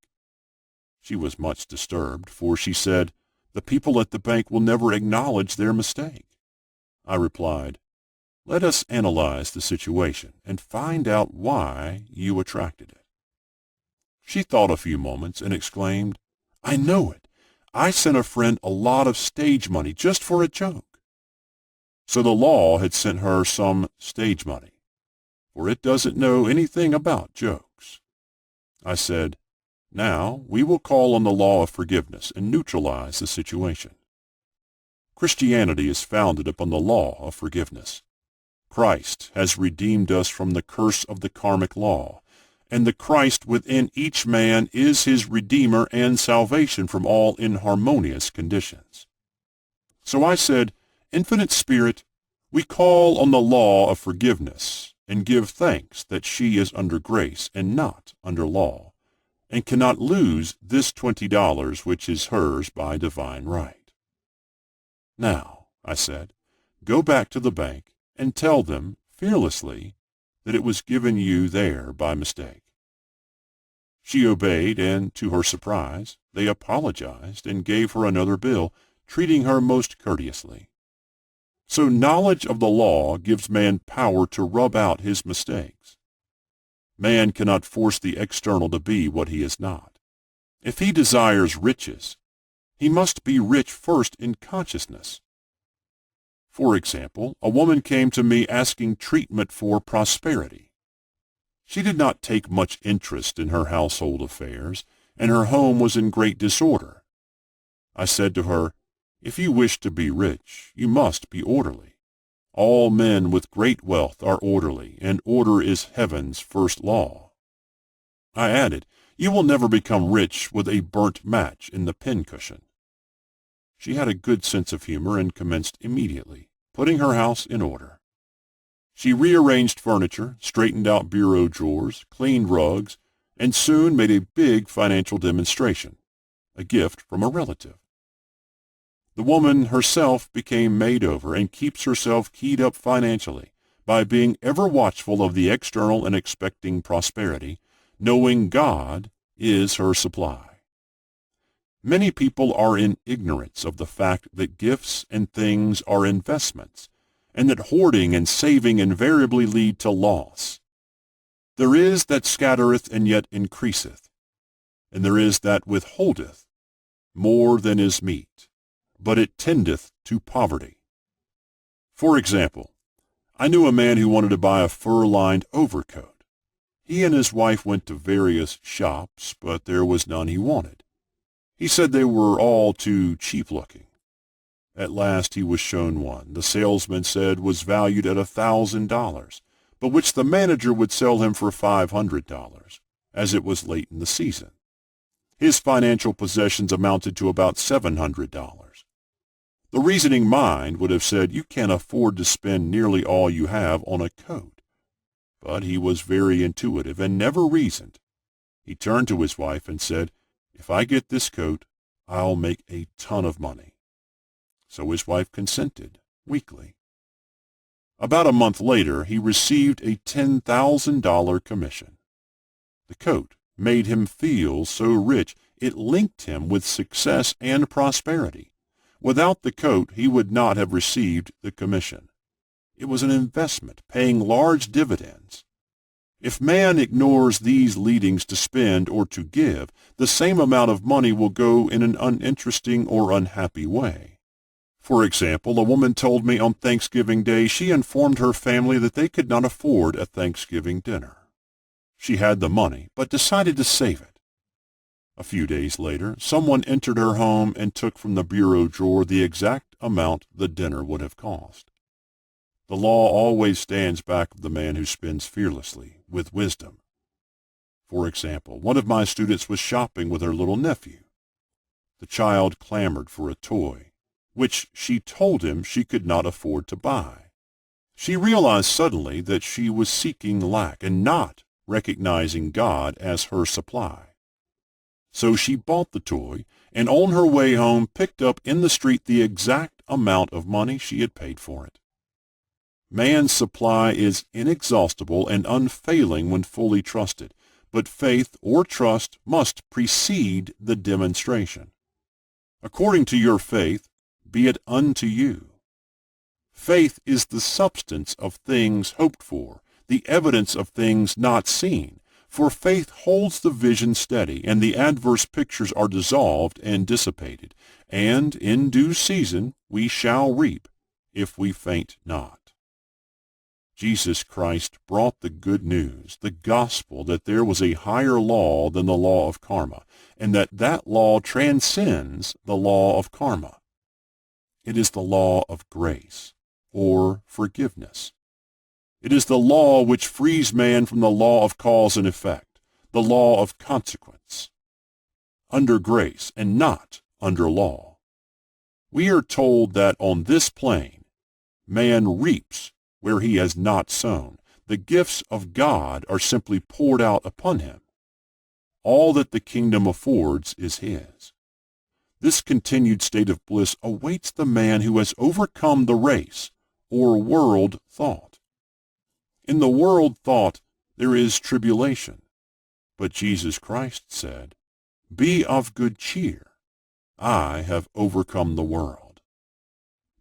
She was much disturbed, for she said, "The people at the bank will never acknowledge their mistake." I replied, "Let us analyze the situation and find out why you attracted it." She thought a few moments and exclaimed, "I know it. I sent a friend a lot of stage money just for a joke." So the law had sent her some stage money, for it doesn't know anything about jokes. I said, "Now we will call on the law of forgiveness and neutralize the situation." Christianity is founded upon the law of forgiveness. Christ has redeemed us from the curse of the karmic law, and the Christ within each man is his Redeemer and salvation from all inharmonious conditions. So I said, "Infinite Spirit, we call on the law of forgiveness and give thanks that she is under grace and not under law, and cannot lose this $20 which is hers by divine right. Now," I said, "go back to the bank and tell them fearlessly that it was given you there by mistake." She obeyed, and to her surprise, they apologized and gave her another bill, treating her most courteously. So knowledge of the law gives man power to rub out his mistakes. Man cannot force the external to be what he is not. If he desires riches, he must be rich first in consciousness. For example, a woman came to me asking treatment for prosperity. She did not take much interest in her household affairs, and her home was in great disorder. I said to her, "If you wish to be rich, you must be orderly. All men with great wealth are orderly, and order is heaven's first law." I added, "You will never become rich with a burnt match in the pincushion." She had a good sense of humor and commenced immediately, putting her house in order. She rearranged furniture, straightened out bureau drawers, cleaned rugs, and soon made a big financial demonstration, a gift from a relative. The woman herself became made over and keeps herself keyed up financially by being ever watchful of the external and expecting prosperity, knowing God is her supply. Many people are in ignorance of the fact that gifts and things are investments, and that hoarding and saving invariably lead to loss. There is that scattereth and yet increaseth, and there is that withholdeth more than is meet, but it tendeth to poverty. For example, I knew a man who wanted to buy a fur-lined overcoat. He and his wife went to various shops, but there was none he wanted. He said they were all too cheap-looking. At last he was shown one the salesman said was valued at $1,000, but which the manager would sell him for $500, as it was late in the season. His financial possessions amounted to about $700. The reasoning mind would have said, "You can't afford to spend nearly all you have on a coat." But he was very intuitive and never reasoned. He turned to his wife and said, "If I get this coat, I'll make a ton of money." So his wife consented, weakly. About a month later, he received a $10,000 commission. The coat made him feel so rich it linked him with success and prosperity. Without the coat, he would not have received the commission. It was an investment, paying large dividends. If man ignores these leadings to spend or to give, the same amount of money will go in an uninteresting or unhappy way. For example, a woman told me on Thanksgiving Day she informed her family that they could not afford a Thanksgiving dinner. She had the money, but decided to save it. A few days later, someone entered her home and took from the bureau drawer the exact amount the dinner would have cost. The law always stands back of the man who spends fearlessly, with wisdom. For example, one of my students was shopping with her little nephew. The child clamored for a toy, which she told him she could not afford to buy. She realized suddenly that she was seeking lack and not recognizing God as her supply. So she bought the toy, and on her way home picked up in the street the exact amount of money she had paid for it. Man's supply is inexhaustible and unfailing when fully trusted, but faith or trust must precede the demonstration. According to your faith, be it unto you. Faith is the substance of things hoped for, the evidence of things not seen, for faith holds the vision steady, and the adverse pictures are dissolved and dissipated, and in due season we shall reap, if we faint not. Jesus Christ brought the good news, the gospel, that there was a higher law than the law of karma, and that law transcends the law of karma. It is the law of grace, or forgiveness. It is the law which frees man from the law of cause and effect, the law of consequence. Under grace and not under law. We are told that on this plane, man reaps where he has not sown. The gifts of God are simply poured out upon him. All that the kingdom affords is his. This continued state of bliss awaits the man who has overcome the race, or world thought. In the world thought there is tribulation, but Jesus Christ said, "Be of good cheer. I have overcome the world."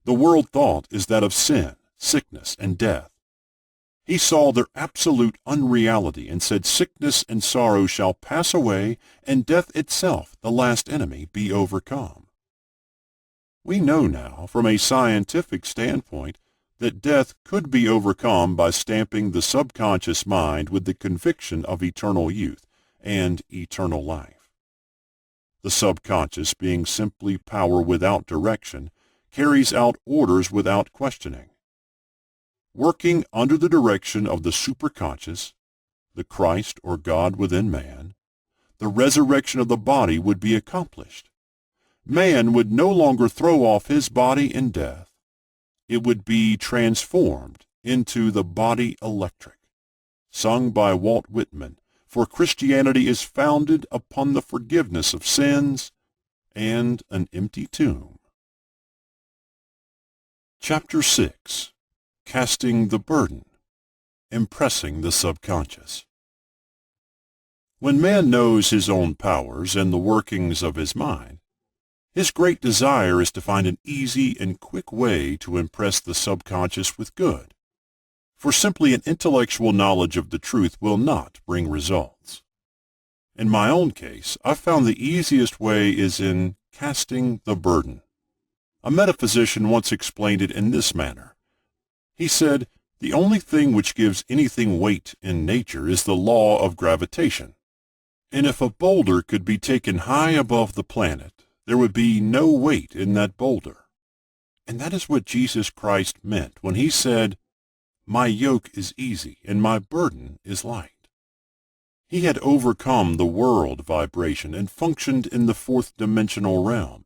The world thought is that of sin, sickness, and death. He saw their absolute unreality and said, "Sickness and sorrow shall pass away, and death itself, the last enemy, be overcome." We know now, from a scientific standpoint, that death could be overcome by stamping the subconscious mind with the conviction of eternal youth and eternal life. The subconscious, being simply power without direction, carries out orders without questioning. Working under the direction of the superconscious, the Christ or God within man, the resurrection of the body would be accomplished. Man would no longer throw off his body in death. It would be transformed into the body electric, sung by Walt Whitman, for Christianity is founded upon the forgiveness of sins and an empty tomb. Chapter 6. Casting the burden, impressing the subconscious. When man knows his own powers and the workings of his mind, his great desire is to find an easy and quick way to impress the subconscious with good, for simply an intellectual knowledge of the truth will not bring results. In my own case, I've found the easiest way is in casting the burden. A metaphysician once explained it in this manner. He said, "The only thing which gives anything weight in nature is the law of gravitation. And if a boulder could be taken high above the planet, there would be no weight in that boulder." And that is what Jesus Christ meant when he said, "My yoke is easy and my burden is light." He had overcome the world vibration and functioned in the fourth dimensional realm,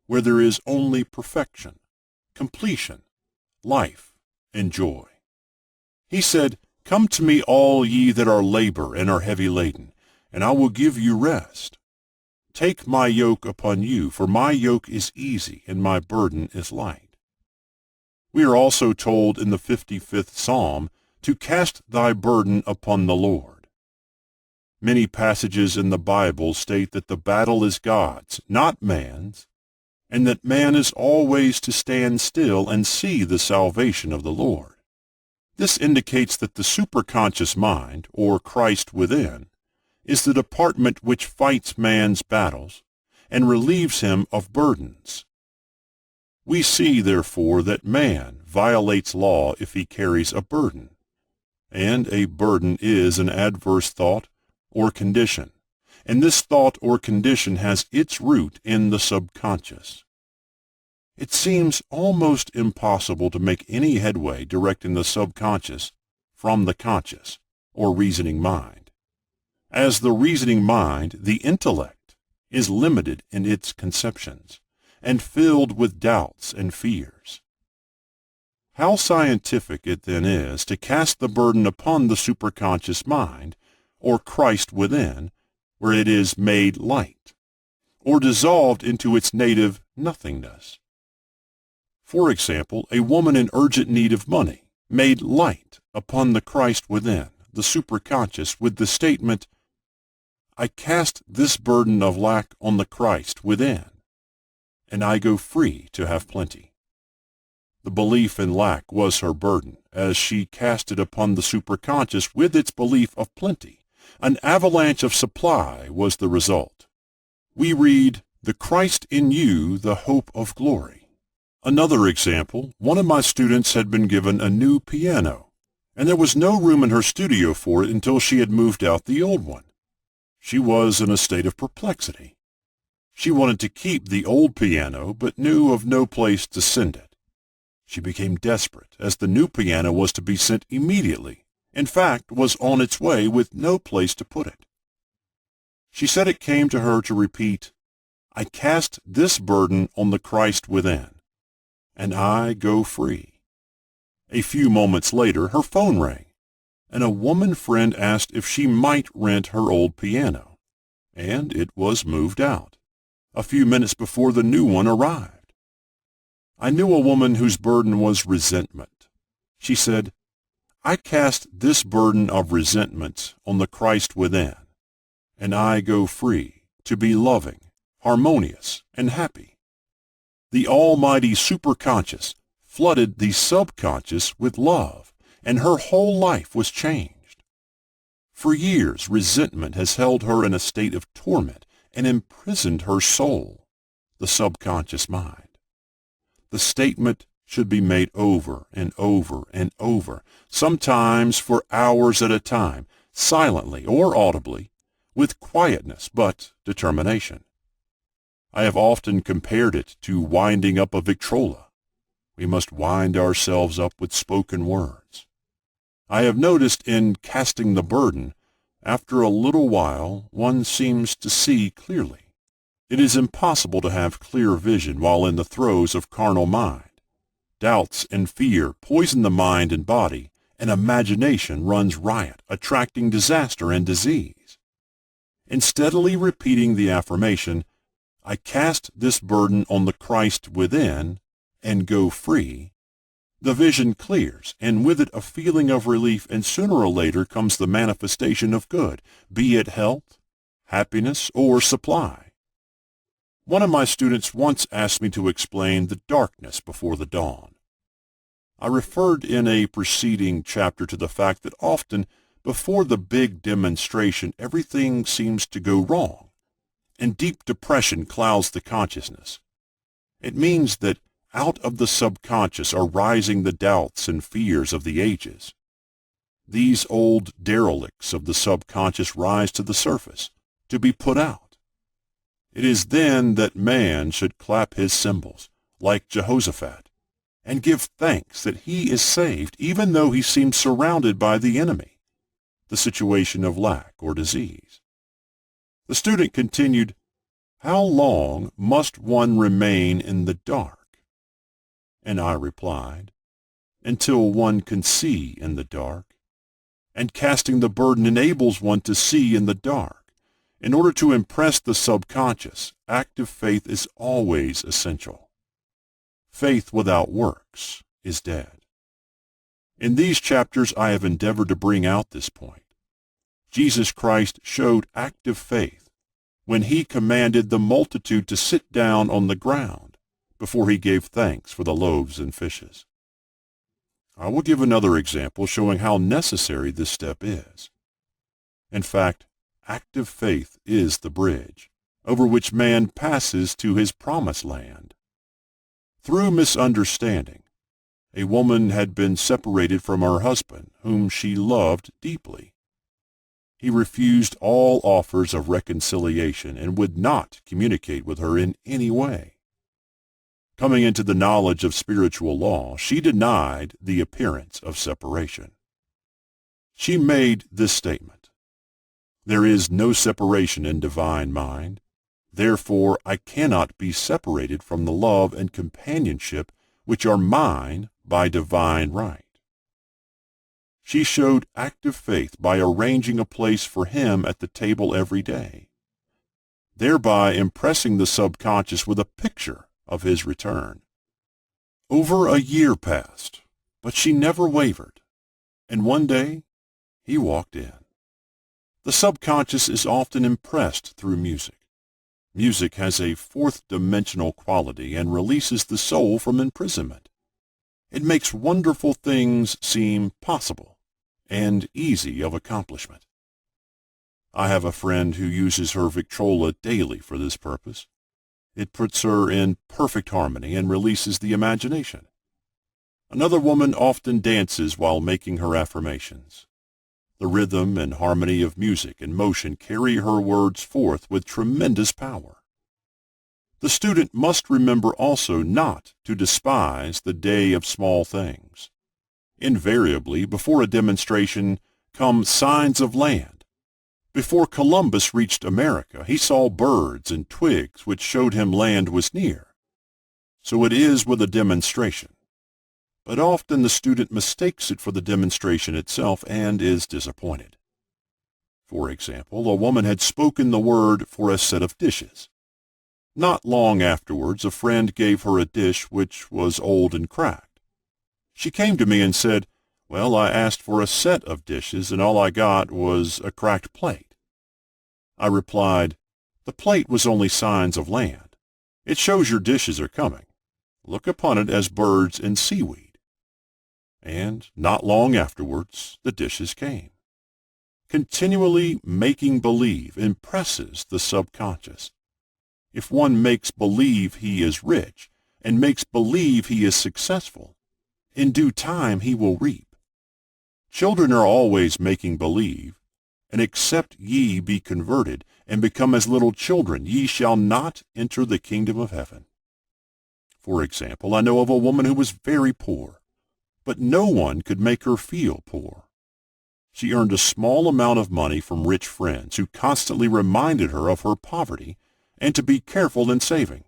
where there is only perfection, completion, life, and joy. He said, "Come to me all ye that are labor and are heavy laden, and I will give you rest. Take my yoke upon you, for my yoke is easy and my burden is light." We are also told in the 55th Psalm to cast thy burden upon the Lord. Many passages in the Bible state that the battle is God's, not man's, and that man is always to stand still and see the salvation of the Lord. This indicates that the superconscious mind, or Christ within, is the department which fights man's battles and relieves him of burdens. We see, therefore, that man violates law if he carries a burden, and a burden is an adverse thought or condition, and this thought or condition has its root in the subconscious. It seems almost impossible to make any headway directing the subconscious from the conscious or reasoning mind. As the reasoning mind, the intellect, is limited in its conceptions and filled with doubts and fears. How scientific it then is to cast the burden upon the superconscious mind, or Christ within, where it is made light, or dissolved into its native nothingness. For example, a woman in urgent need of money made light upon the Christ within, the superconscious, with the statement, "I cast this burden of lack on the Christ within, and I go free to have plenty." The belief in lack was her burden, as she cast it upon the superconscious with its belief of plenty. An avalanche of supply was the result. We read, "The Christ in you, the hope of glory." Another example, one of my students had been given a new piano, and there was no room in her studio for it until she had moved out the old one. She was in a state of perplexity. She wanted to keep the old piano, but knew of no place to send it. She became desperate, as the new piano was to be sent immediately, in fact, was on its way with no place to put it. She said it came to her to repeat, "I cast this burden on the Christ within, and I go free." A few moments later, her phone rang, and a woman friend asked if she might rent her old piano, and it was moved out a few minutes before the new one arrived. I knew a woman whose burden was resentment. She said, "I cast this burden of resentment on the Christ within, and I go free to be loving, harmonious, and happy." The almighty superconscious flooded the subconscious with love, and her whole life was changed. For years, resentment has held her in a state of torment and imprisoned her soul, the subconscious mind. The statement should be made over and over and over, sometimes for hours at a time, silently or audibly, with quietness but determination. I have often compared it to winding up a Victrola. We must wind ourselves up with spoken words. I have noticed in casting the burden, after a little while one seems to see clearly. It is impossible to have clear vision while in the throes of carnal mind. Doubts and fear poison the mind and body, and imagination runs riot, attracting disaster and disease. In steadily repeating the affirmation, "I cast this burden on the Christ within, and go free," the vision clears, and with it a feeling of relief, and sooner or later comes the manifestation of good, be it health, happiness, or supply. One of my students once asked me to explain the darkness before the dawn. I referred in a preceding chapter to the fact that often, before the big demonstration, everything seems to go wrong, and deep depression clouds the consciousness. It means that out of the subconscious are rising the doubts and fears of the ages. These old derelicts of the subconscious rise to the surface, to be put out. It is then that man should clap his cymbals, like Jehoshaphat, and give thanks that he is saved, even though he seems surrounded by the enemy, the situation of lack or disease. The student continued, "How long must one remain in the dark?" And I replied, "Until one can see in the dark, and casting the burden enables one to see in the dark. In order to impress the subconscious, active faith is always essential. Faith without works is dead." In these chapters I have endeavored to bring out this point. Jesus Christ showed active faith when he commanded the multitude to sit down on the ground before he gave thanks for the loaves and fishes. I will give another example showing how necessary this step is. In fact, active faith is the bridge over which man passes to his promised land. Through misunderstanding, a woman had been separated from her husband, whom she loved deeply. He refused all offers of reconciliation and would not communicate with her in any way. Coming into the knowledge of spiritual law, she denied the appearance of separation. She made this statement, There is no separation in divine mind. Therefore, I cannot be separated from the love and companionship which are mine by divine right. She showed active faith by arranging a place for him at the table every day, thereby impressing the subconscious with a picture of his return. Over a year passed, but she never wavered, and one day he walked in. The subconscious is often impressed through music. Music has a fourth-dimensional quality and releases the soul from imprisonment. It makes wonderful things seem possible and easy of accomplishment. I have a friend who uses her Victrola daily for this purpose. It puts her in perfect harmony and releases the imagination. Another woman often dances while making her affirmations. The rhythm and harmony of music and motion carry her words forth with tremendous power. The student must remember also not to despise the day of small things. Invariably, before a demonstration come signs of land. Before Columbus reached America, he saw birds and twigs which showed him land was near. So it is with a demonstration. But often the student mistakes it for the demonstration itself and is disappointed. For example, a woman had spoken the word for a set of dishes. Not long afterwards, a friend gave her a dish which was old and cracked. She came to me and said, "Well, I asked for a set of dishes, and all I got was a cracked plate." I replied, "The plate was only signs of land. It shows your dishes are coming. Look upon it as birds and seaweed." And not long afterwards, the dishes came. Continually making believe impresses the subconscious. If one makes believe he is rich and makes believe he is successful, in due time he will reap. Children are always making believe, and except ye be converted and become as little children, ye shall not enter the kingdom of heaven. For example, I know of a woman who was very poor, but no one could make her feel poor. She earned a small amount of money from rich friends who constantly reminded her of her poverty and to be careful in saving.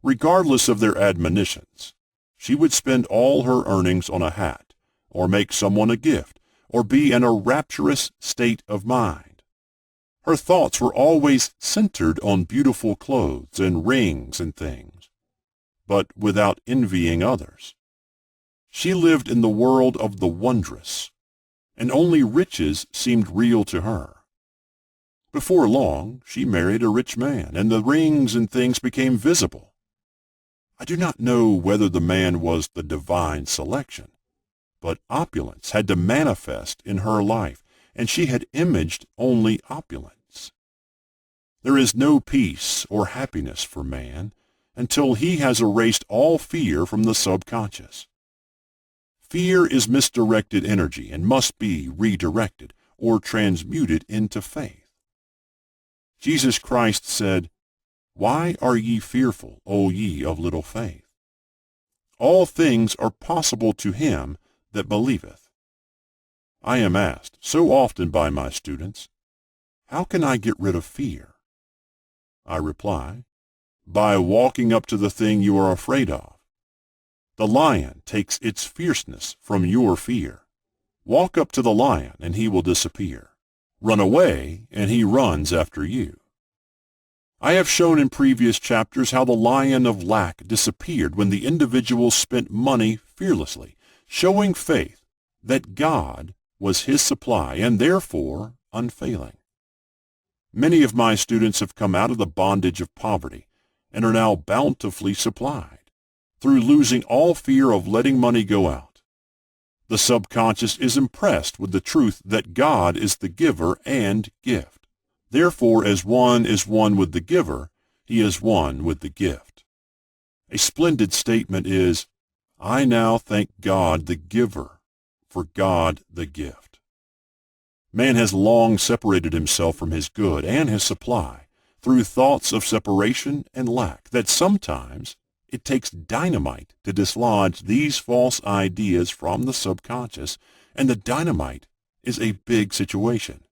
Regardless of their admonitions, she would spend all her earnings on a hat, or make someone a gift, or be in a rapturous state of mind. Her thoughts were always centered on beautiful clothes and rings and things, but without envying others. She lived in the world of the wondrous, and only riches seemed real to her. Before long, she married a rich man, and the rings and things became visible. I do not know whether the man was the divine selection, but opulence had to manifest in her life, and she had imaged only opulence. There is no peace or happiness for man until he has erased all fear from the subconscious. Fear is misdirected energy and must be redirected or transmuted into faith. Jesus Christ said, "Why are ye fearful, O ye of little faith?" All things are possible to him that believeth. I am asked so often by my students, "How can I get rid of fear?" I reply, by walking up to the thing you are afraid of. The lion takes its fierceness from your fear. Walk up to the lion and he will disappear. Run away and he runs after you. I have shown in previous chapters how the lion of lack disappeared when the individual spent money fearlessly, showing faith that God was his supply and therefore unfailing. Many of my students have come out of the bondage of poverty and are now bountifully supplied through losing all fear of letting money go out. The subconscious is impressed with the truth that God is the giver and gift. Therefore, as one is one with the giver, he is one with the gift. A splendid statement is, "I now thank God the giver for God the gift." Man has long separated himself from his good and his supply through thoughts of separation and lack that sometimes it takes dynamite to dislodge these false ideas from the subconscious, and the dynamite is a big situation.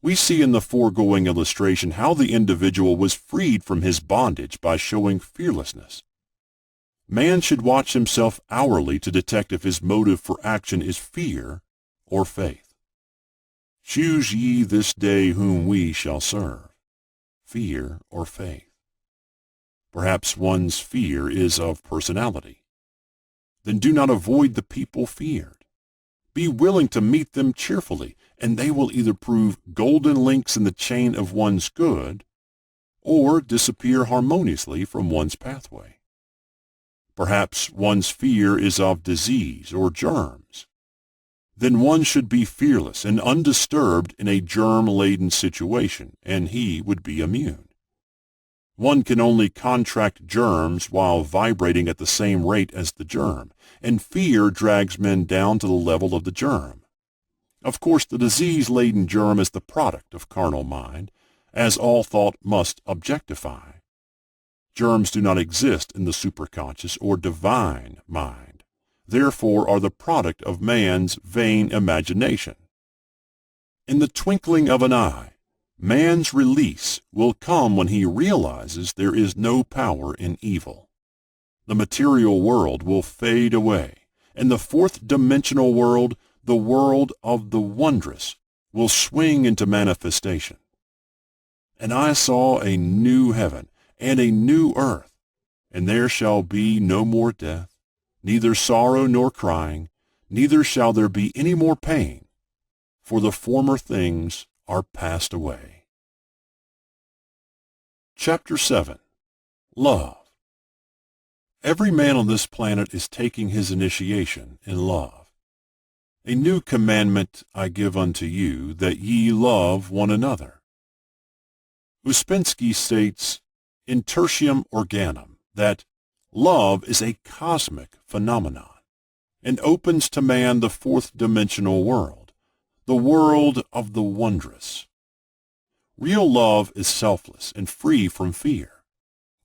We see in the foregoing illustration how the individual was freed from his bondage by showing fearlessness. Man should watch himself hourly to detect if his motive for action is fear or faith. Choose ye this day whom we shall serve, fear or faith. Perhaps one's fear is of personality. Then do not avoid the people feared. Be willing to meet them cheerfully, and they will either prove golden links in the chain of one's good, or disappear harmoniously from one's pathway. Perhaps one's fear is of disease or germs. Then one should be fearless and undisturbed in a germ-laden situation, and he would be immune. One can only contract germs while vibrating at the same rate as the germ, and fear drags men down to the level of the germ. Of course, the disease-laden germ is the product of carnal mind, as all thought must objectify. Germs do not exist in the superconscious or divine mind, therefore are the product of man's vain imagination. In the twinkling of an eye, man's release will come when he realizes there is no power in evil. The material world will fade away, and the fourth-dimensional world, the world of the wondrous, will swing into manifestation. And I saw a new heaven and a new earth, and there shall be no more death, neither sorrow nor crying, neither shall there be any more pain, for the former things are passed away. Chapter 7. Love. Every man on this planet is taking his initiation in love. A new commandment I give unto you, that ye love one another. Uspensky states in Tertium Organum that love is a cosmic phenomenon and opens to man the fourth-dimensional world, the world of the wondrous. Real love is selfless and free from fear.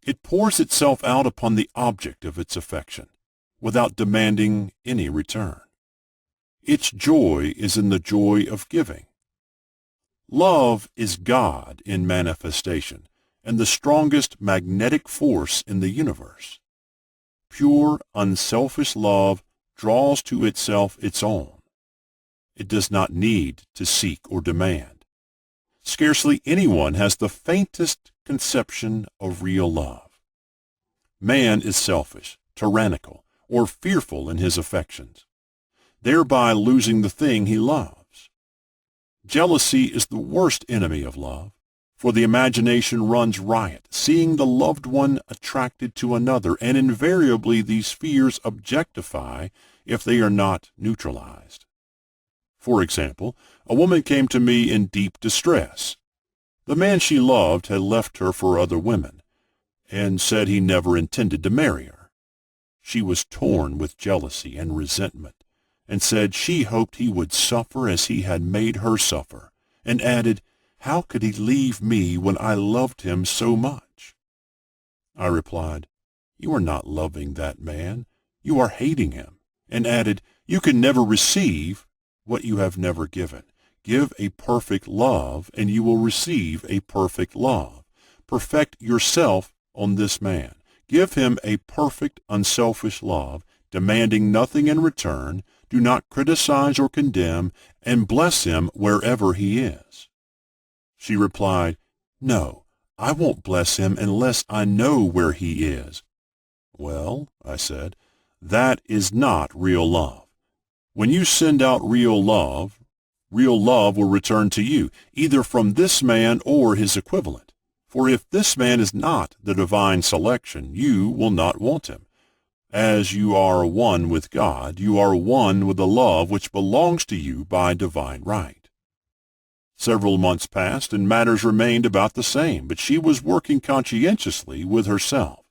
It pours itself out upon the object of its affection, without demanding any return. Its joy is in the joy of giving. Love is God in manifestation, and the strongest magnetic force in the universe. Pure, unselfish love draws to itself its own. It does not need to seek or demand. Scarcely anyone has the faintest conception of real love. Man is selfish, tyrannical, or fearful in his affections, thereby losing the thing he loves. Jealousy is the worst enemy of love, for the imagination runs riot, seeing the loved one attracted to another, and invariably these fears objectify if they are not neutralized. For example, a woman came to me in deep distress. The man she loved had left her for other women, and said he never intended to marry her. She was torn with jealousy and resentment, and said she hoped he would suffer as he had made her suffer, and added, "How could he leave me when I loved him so much?" I replied, "You are not loving that man, you are hating him," and added, "You can never receive what you have never given. Give a perfect love, and you will receive a perfect love. Perfect yourself on this man. Give him a perfect, unselfish love, demanding nothing in return. Do not criticize or condemn, and bless him wherever he is." She replied, "No, I won't bless him unless I know where he is." "Well," I said, "that is not real love. When you send out real love will return to you, either from this man or his equivalent. For if this man is not the divine selection, you will not want him. As you are one with God, you are one with the love which belongs to you by divine right." Several months passed, and matters remained about the same, but she was working conscientiously with herself.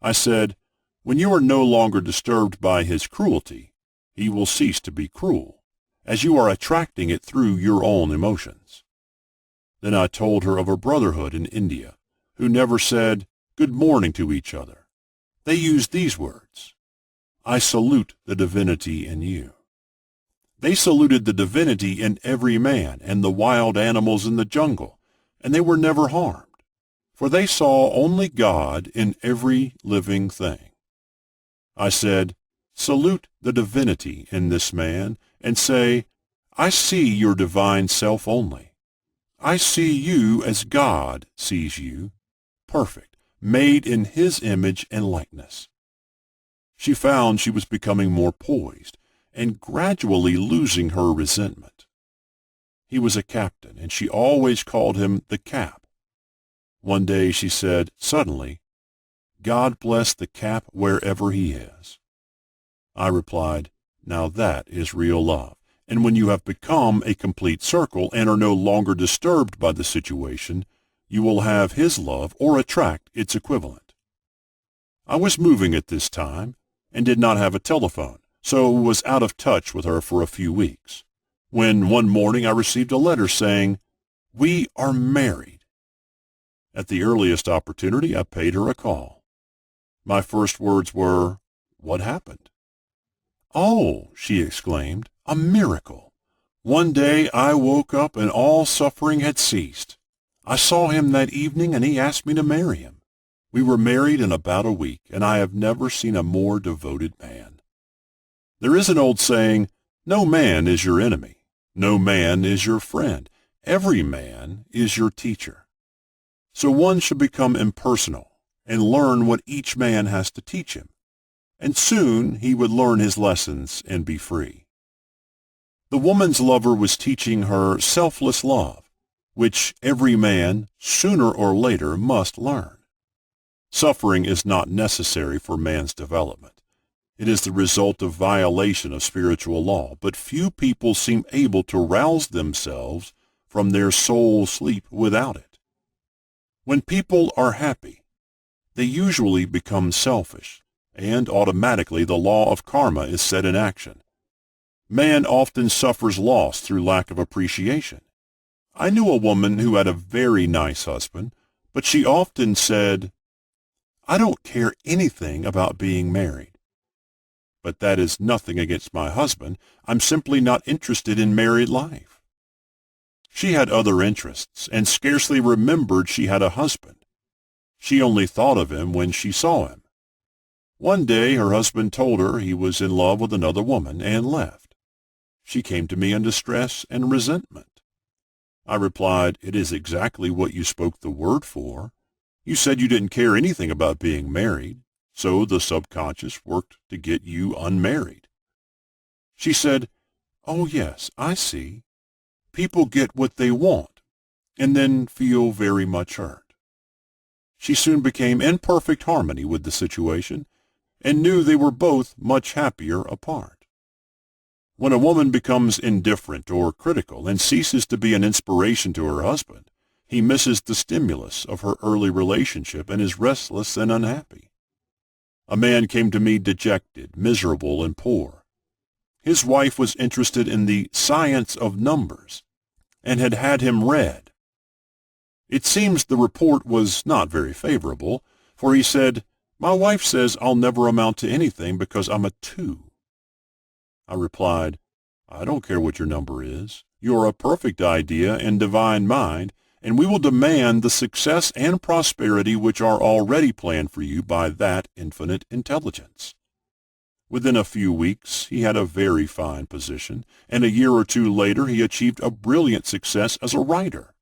I said, "When you are no longer disturbed by his cruelty, he will cease to be cruel, as you are attracting it through your own emotions." Then I told her of a brotherhood in India, who never said good morning to each other. They used these words, "I salute the divinity in you." They saluted the divinity in every man and the wild animals in the jungle, and they were never harmed, for they saw only God in every living thing. I said, salute the divinity in this man, and say, I see your divine self only. I see you as God sees you, perfect, made in His image and likeness. She found she was becoming more poised and gradually losing her resentment. He was a captain, and she always called him the Cap. One day she said, suddenly, God bless the Cap wherever he is. I replied, now that is real love. And when you have become a complete circle and are no longer disturbed by the situation, you will have his love or attract its equivalent. I was moving at this time and did not have a telephone, so was out of touch with her for a few weeks, when one morning I received a letter saying, we are married. At the earliest opportunity, I paid her a call. My first words were, what happened? Oh, she exclaimed, a miracle. One day I woke up and all suffering had ceased. I saw him that evening and he asked me to marry him. We were married in about a week, and I have never seen a more devoted man. There is an old saying, no man is your enemy. No man is your friend. Every man is your teacher. So one should become impersonal and learn what each man has to teach him, and soon he would learn his lessons and be free. The woman's lover was teaching her selfless love, which every man, sooner or later, must learn. Suffering is not necessary for man's development. It is the result of violation of spiritual law, but few people seem able to rouse themselves from their soul sleep without it. When people are happy, they usually become selfish, and automatically the law of karma is set in action. Man often suffers loss through lack of appreciation. I knew a woman who had a very nice husband, but she often said, I don't care anything about being married. But that is nothing against my husband. I'm simply not interested in married life. She had other interests and scarcely remembered she had a husband. She only thought of him when she saw him. One day her husband told her he was in love with another woman and left. She came to me in distress and resentment. I replied, it is exactly what you spoke the word for. You said you didn't care anything about being married, so the subconscious worked to get you unmarried. She said, oh yes, I see. People get what they want, and then feel very much hurt. She soon became in perfect harmony with the situation, and knew they were both much happier apart. When a woman becomes indifferent or critical and ceases to be an inspiration to her husband, he misses the stimulus of her early relationship and is restless and unhappy. A man came to me dejected, miserable, and poor. His wife was interested in the science of numbers and had had him read. It seems the report was not very favorable, for he said, my wife says I'll never amount to anything because I'm a 2. I replied, I don't care what your number is. You are a perfect idea and divine mind, and we will demand the success and prosperity which are already planned for you by that infinite intelligence. Within a few weeks, he had a very fine position, and a year or two later he achieved a brilliant success as a writer.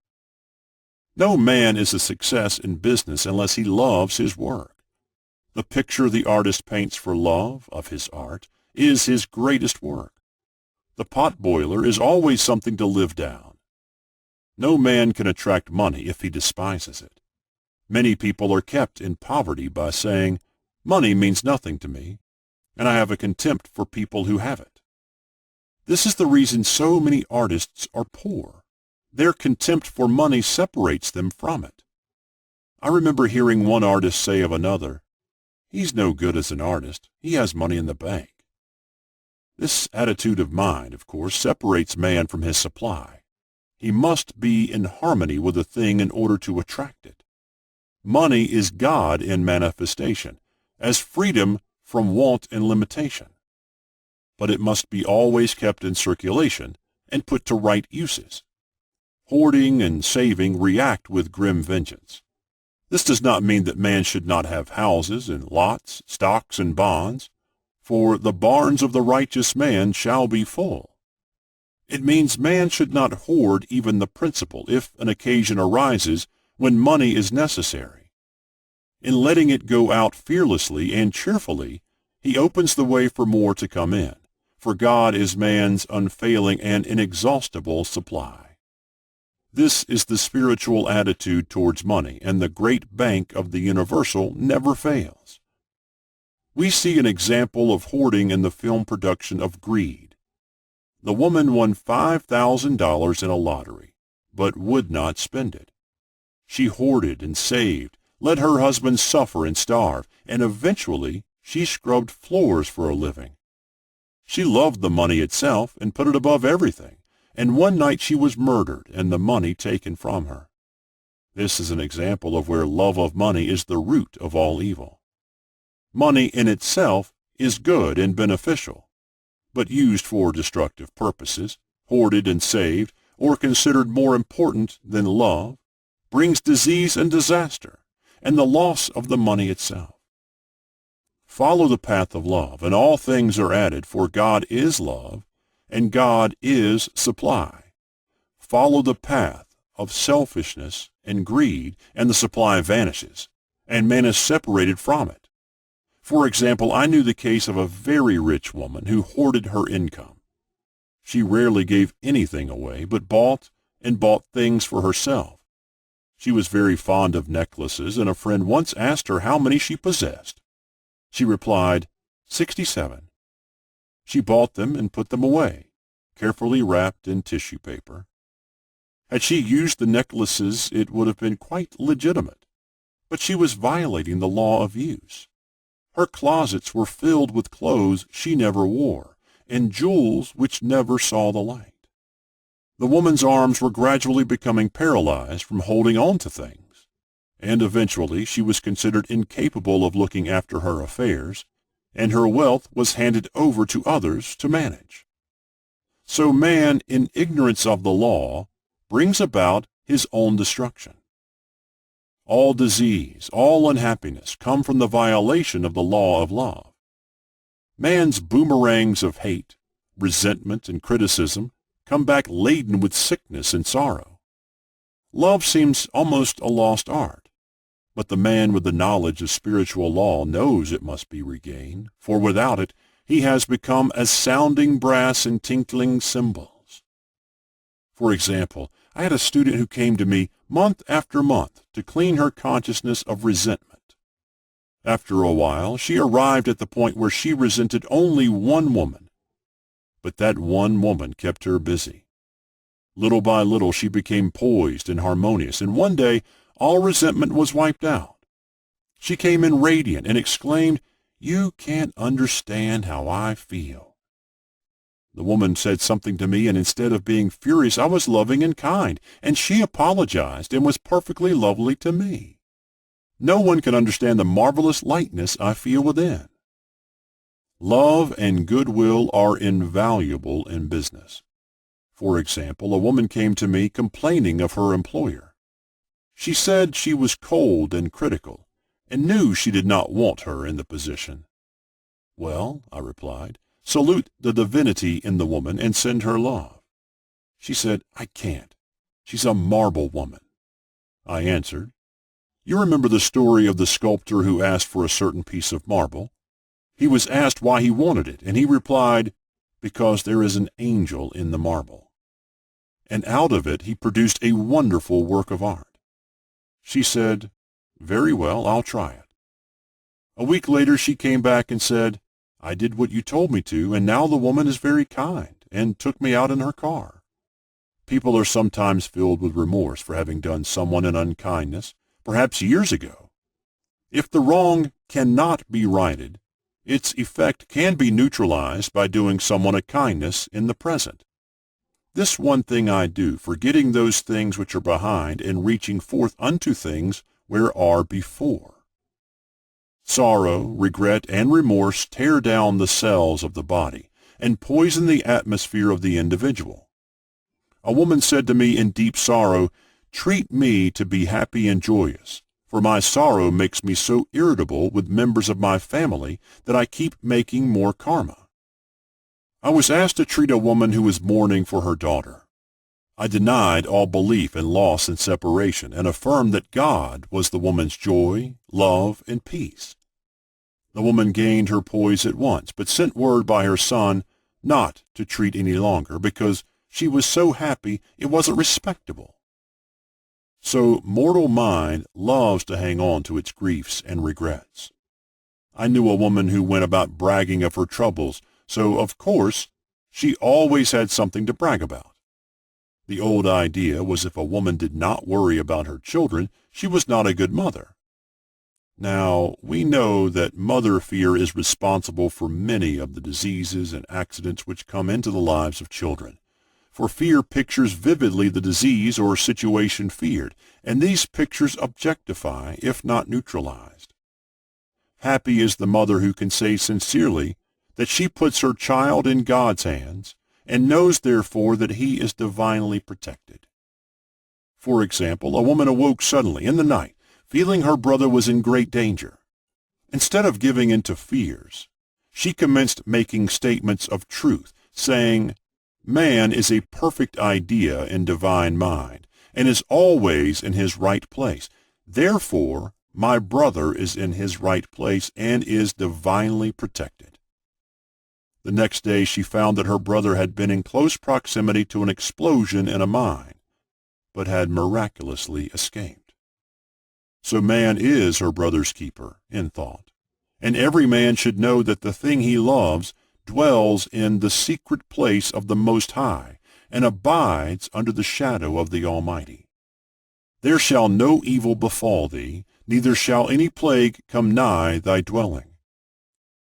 No man is a success in business unless he loves his work. The picture the artist paints for love of his art is his greatest work. The potboiler is always something to live down. No man can attract money if he despises it. Many people are kept in poverty by saying, money means nothing to me, and I have a contempt for people who have it. This is the reason so many artists are poor. Their contempt for money separates them from it. I remember hearing one artist say of another, he's no good as an artist. He has money in the bank. This attitude of mind, of course, separates man from his supply. He must be in harmony with a thing in order to attract it. Money is God in manifestation, as freedom from want and limitation. but it must be always kept in circulation and put to right uses. Hoarding and saving react with grim vengeance. This does not mean that man should not have houses and lots, stocks and bonds, for the barns of the righteous man shall be full. It means man should not hoard even the principal if an occasion arises when money is necessary. In letting it go out fearlessly and cheerfully, he opens the way for more to come in, for God is man's unfailing and inexhaustible supply. This is the spiritual attitude towards money, and the great bank of the universal never fails. We see an example of hoarding in the film production of Greed. The woman won $5,000 in a lottery, but would not spend it. She hoarded and saved, let her husband suffer and starve, and eventually she scrubbed floors for a living. She loved the money itself and put it above everything, and one night she was murdered and the money taken from her. This is an example of where love of money is the root of all evil. Money in itself is good and beneficial, but used for destructive purposes, hoarded and saved, or considered more important than love, brings disease and disaster, and the loss of the money itself. Follow the path of love, and all things are added, for God is love, and God is supply. Follow the path of selfishness and greed, and the supply vanishes, and man is separated from it. For example, I knew the case of a very rich woman who hoarded her income. She rarely gave anything away, but bought things for herself. She was very fond of necklaces, and a friend once asked her how many she possessed. She replied, 67. She bought them and put them away, carefully wrapped in tissue paper. Had she used the necklaces, it would have been quite legitimate, but she was violating the law of use. Her closets were filled with clothes she never wore, and jewels which never saw the light. The woman's arms were gradually becoming paralyzed from holding on to things, and eventually she was considered incapable of looking after her affairs, and her wealth was handed over to others to manage. So man, in ignorance of the law, brings about his own destruction. All disease, all unhappiness come from the violation of the law of love. Man's boomerangs of hate, resentment, and criticism come back laden with sickness and sorrow. Love seems almost a lost art, but the man with the knowledge of spiritual law knows it must be regained, for without it he has become as sounding brass and tinkling cymbals. For example, I had a student who came to me month after month to clean her consciousness of resentment. After a while, she arrived at the point where she resented only one woman, but that one woman kept her busy. Little by little, she became poised and harmonious, and one day, all resentment was wiped out. She came in radiant and exclaimed, "You can't understand how I feel." The woman said something to me, and instead of being furious, I was loving and kind, and she apologized and was perfectly lovely to me. No one can understand the marvelous lightness I feel within. Love and goodwill are invaluable in business. For example, a woman came to me complaining of her employer. She said she was cold and critical, and knew she did not want her in the position. "Well," I replied, "salute the divinity in the woman and send her love." She said, "I can't. She's a marble woman." I answered, "You remember the story of the sculptor who asked for a certain piece of marble? He was asked why he wanted it, and he replied, 'Because there is an angel in the marble.' And out of it he produced a wonderful work of art." She said, "Very well, I'll try it." A week later she came back and said, "I did what you told me to, and now the woman is very kind, and took me out in her car." People are sometimes filled with remorse for having done someone an unkindness, perhaps years ago. If the wrong cannot be righted, its effect can be neutralized by doing someone a kindness in the present. This one thing I do, forgetting those things which are behind, and reaching forth unto things where are before. Sorrow, regret, and remorse tear down the cells of the body, and poison the atmosphere of the individual. A woman said to me in deep sorrow, "Treat me to be happy and joyous, for my sorrow makes me so irritable with members of my family that I keep making more karma." I was asked to treat a woman who was mourning for her daughter. I denied all belief in loss and separation and affirmed that God was the woman's joy, love, and peace. The woman gained her poise at once, but sent word by her son not to treat any longer because she was so happy it wasn't respectable. So mortal mind loves to hang on to its griefs and regrets. I knew a woman who went about bragging of her troubles, so of course she always had something to brag about. The old idea was if a woman did not worry about her children, she was not a good mother. Now, we know that mother fear is responsible for many of the diseases and accidents which come into the lives of children. For fear pictures vividly the disease or situation feared, and these pictures objectify, if not neutralized. Happy is the mother who can say sincerely that she puts her child in God's hands and knows therefore that he is divinely protected. For example, a woman awoke suddenly in the night, feeling her brother was in great danger. Instead of giving in to fears, she commenced making statements of truth, saying, "Man is a perfect idea in divine mind, and is always in his right place. Therefore, my brother is in his right place and is divinely protected." The next day she found that her brother had been in close proximity to an explosion in a mine, but had miraculously escaped. So man is her brother's keeper, in thought, and every man should know that the thing he loves dwells in the secret place of the Most High, and abides under the shadow of the Almighty. There shall no evil befall thee, neither shall any plague come nigh thy dwelling.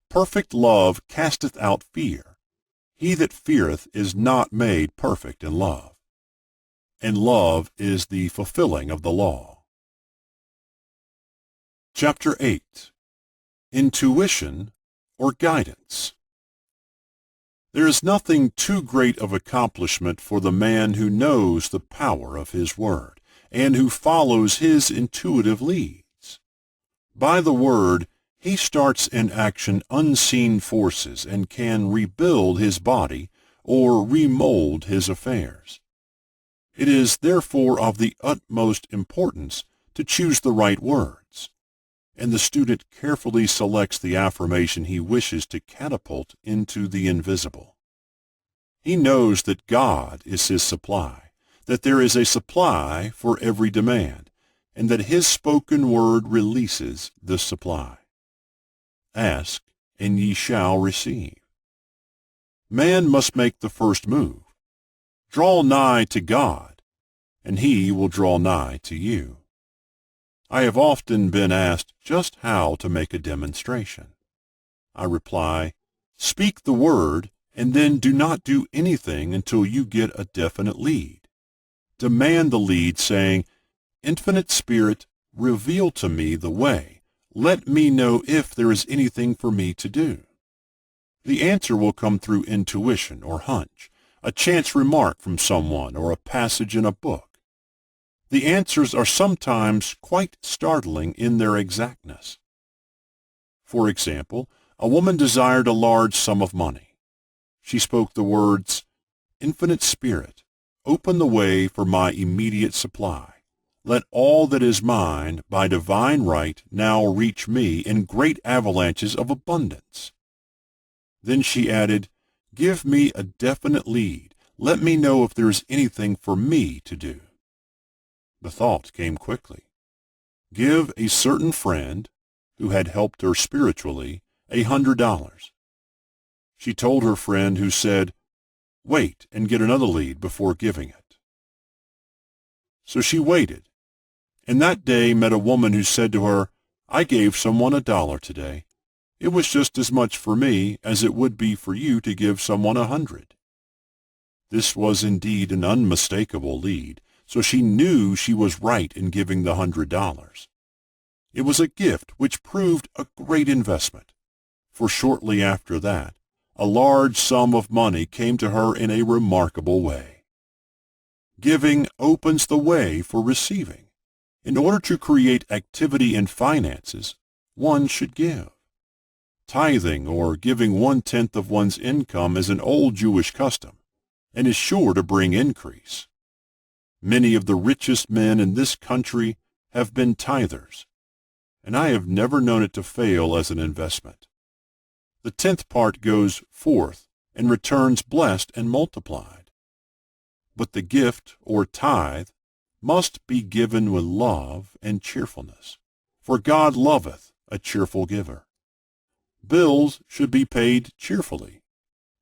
Perfect love casteth out fear. He that feareth is not made perfect in love. And love is the fulfilling of the law. Chapter 8. Intuition or Guidance. There is nothing too great of accomplishment for the man who knows the power of his word, and who follows his intuitive leads. By the word, he starts in action unseen forces and can rebuild his body or remold his affairs. It is therefore of the utmost importance to choose the right words, and the student carefully selects the affirmation he wishes to catapult into the invisible. He knows that God is his supply, that there is a supply for every demand, and that his spoken word releases this supply. Ask, and ye shall receive. Man must make the first move. Draw nigh to God, and he will draw nigh to you. I have often been asked just how to make a demonstration. I reply, speak the word, and then do not do anything until you get a definite lead. Demand the lead, saying, "Infinite Spirit, reveal to me the way. Let me know if there is anything for me to do." The answer will come through intuition or hunch, a chance remark from someone, or a passage in a book. The answers are sometimes quite startling in their exactness. For example, a woman desired a large sum of money. She spoke the words, "Infinite Spirit, open the way for my immediate supply. Let all that is mine by divine right now reach me in great avalanches of abundance." Then she added, "Give me a definite lead. Let me know if there is anything for me to do." The thought came quickly. Give a certain friend, who had helped her spiritually, $100. She told her friend, who said, "Wait and get another lead before giving it." So she waited, and that day met a woman who said to her, "I gave someone $1 today. It was just as much for me as it would be for you to give someone 100. This was indeed an unmistakable lead, so she knew she was right in giving the $100. It was a gift which proved a great investment, for shortly after that, a large sum of money came to her in a remarkable way. Giving opens the way for receiving. In order to create activity in finances, one should give. Tithing, or giving 1/10 of one's income, is an old Jewish custom and is sure to bring increase. Many of the richest men in this country have been tithers, and I have never known it to fail as an investment. The 10th part goes forth and returns blessed and multiplied. But the gift, or tithe, must be given with love and cheerfulness, for God loveth a cheerful giver. Bills should be paid cheerfully.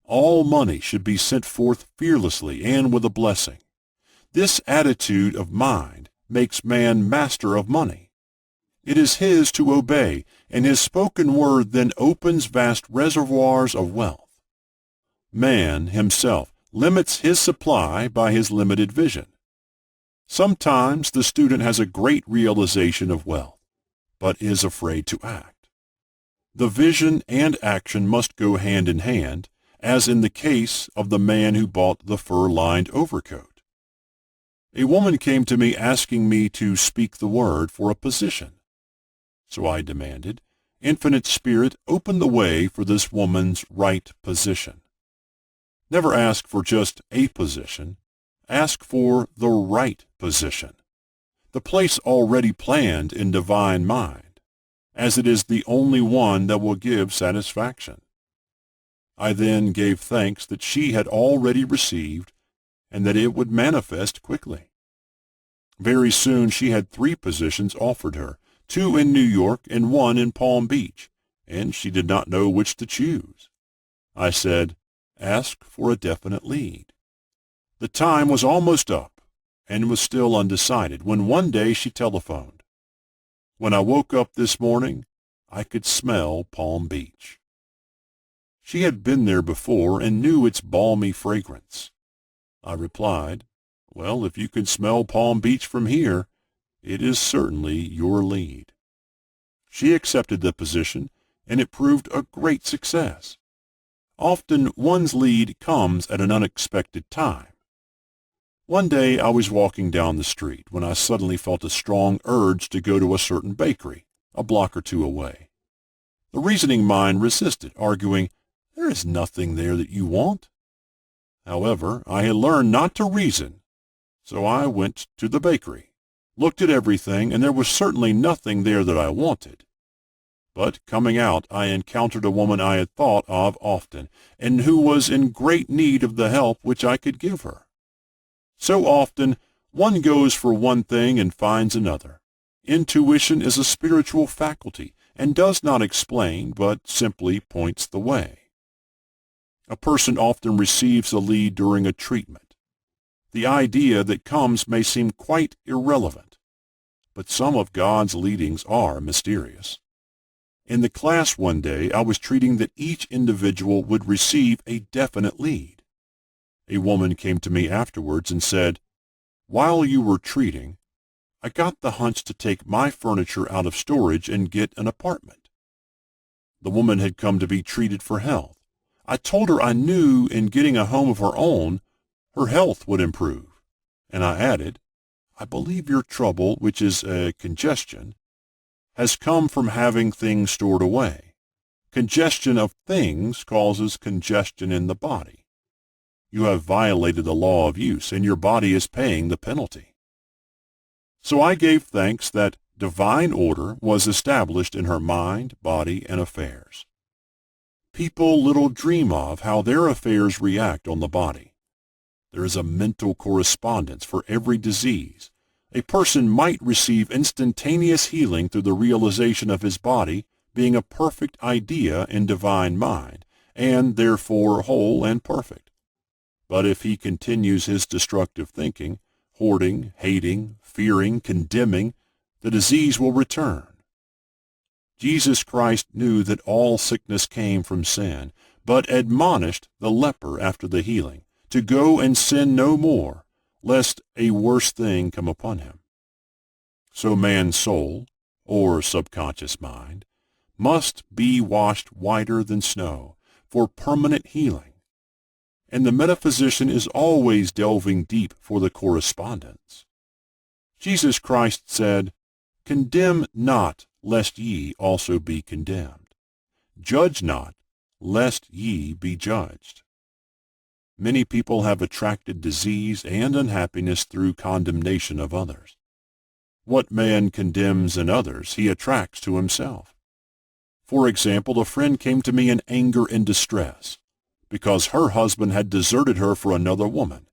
All money should be sent forth fearlessly and with a blessing. This attitude of mind makes man master of money. It is his to obey, and his spoken word then opens vast reservoirs of wealth. Man himself limits his supply by his limited vision. Sometimes the student has a great realization of wealth, but is afraid to act. The vision and action must go hand in hand, as in the case of the man who bought the fur-lined overcoat. A woman came to me asking me to speak the word for a position. So I demanded, Infinite Spirit, open the way for this woman's right position. Never ask for just a position. Ask for the right position, the place already planned in divine mind, as it is the only one that will give satisfaction. I then gave thanks that she had already received and that it would manifest quickly. Very soon she had 3 positions offered her, 2 in New York and 1 in Palm Beach, and she did not know which to choose. I said, ask for a definite lead. The time was almost up and was still undecided when one day she telephoned. When I woke up this morning, I could smell Palm Beach. She had been there before and knew its balmy fragrance. I replied, well, if you can smell Palm Beach from here, it is certainly your lead. She accepted the position, and it proved a great success. Often one's lead comes at an unexpected time. One day I was walking down the street when I suddenly felt a strong urge to go to a certain bakery, a block or 2 away. The reasoning mind resisted, arguing, there is nothing there that you want. However, I had learned not to reason, so I went to the bakery, looked at everything, and there was certainly nothing there that I wanted. But coming out, I encountered a woman I had thought of often, and who was in great need of the help which I could give her. So often, one goes for one thing and finds another. Intuition is a spiritual faculty, and does not explain, but simply points the way. A person often receives a lead during a treatment. The idea that comes may seem quite irrelevant, but some of God's leadings are mysterious. In the class one day, I was treating that each individual would receive a definite lead. A woman came to me afterwards and said, while you were treating, I got the hunch to take my furniture out of storage and get an apartment. The woman had come to be treated for health. I told her I knew in getting a home of her own, her health would improve. And I added, I believe your trouble, which is congestion, has come from having things stored away. Congestion of things causes congestion in the body. You have violated the law of use, and your body is paying the penalty. So I gave thanks that divine order was established in her mind, body, and affairs. People little dream of how their affairs react on the body. There is a mental correspondence for every disease. A person might receive instantaneous healing through the realization of his body being a perfect idea in divine mind, and therefore whole and perfect. But if he continues his destructive thinking, hoarding, hating, fearing, condemning, the disease will return. Jesus Christ knew that all sickness came from sin, but admonished the leper after the healing to go and sin no more, lest a worse thing come upon him. So man's soul, or subconscious mind, must be washed whiter than snow, for permanent healing, and the metaphysician is always delving deep for the correspondence. Jesus Christ said, "Condemn not, lest ye also be condemned. Judge not, lest ye be judged." Many people have attracted disease and unhappiness through condemnation of others. What man condemns in others, he attracts to himself. For example, a friend came to me in anger and distress because her husband had deserted her for another woman.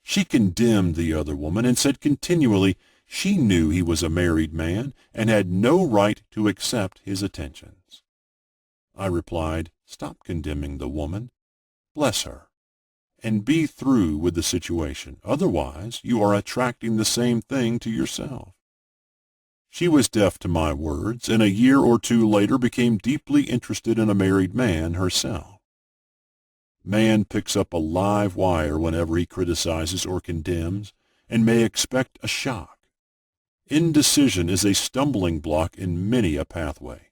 She condemned the other woman and said continually she knew he was a married man and had no right to accept his attentions. I replied, "Stop condemning the woman. Bless her, and be through with the situation. Otherwise, you are attracting the same thing to yourself." She was deaf to my words, and a year or two later became deeply interested in a married man herself. Man picks up a live wire whenever he criticizes or condemns, and may expect a shock. Indecision is a stumbling block in many a pathway.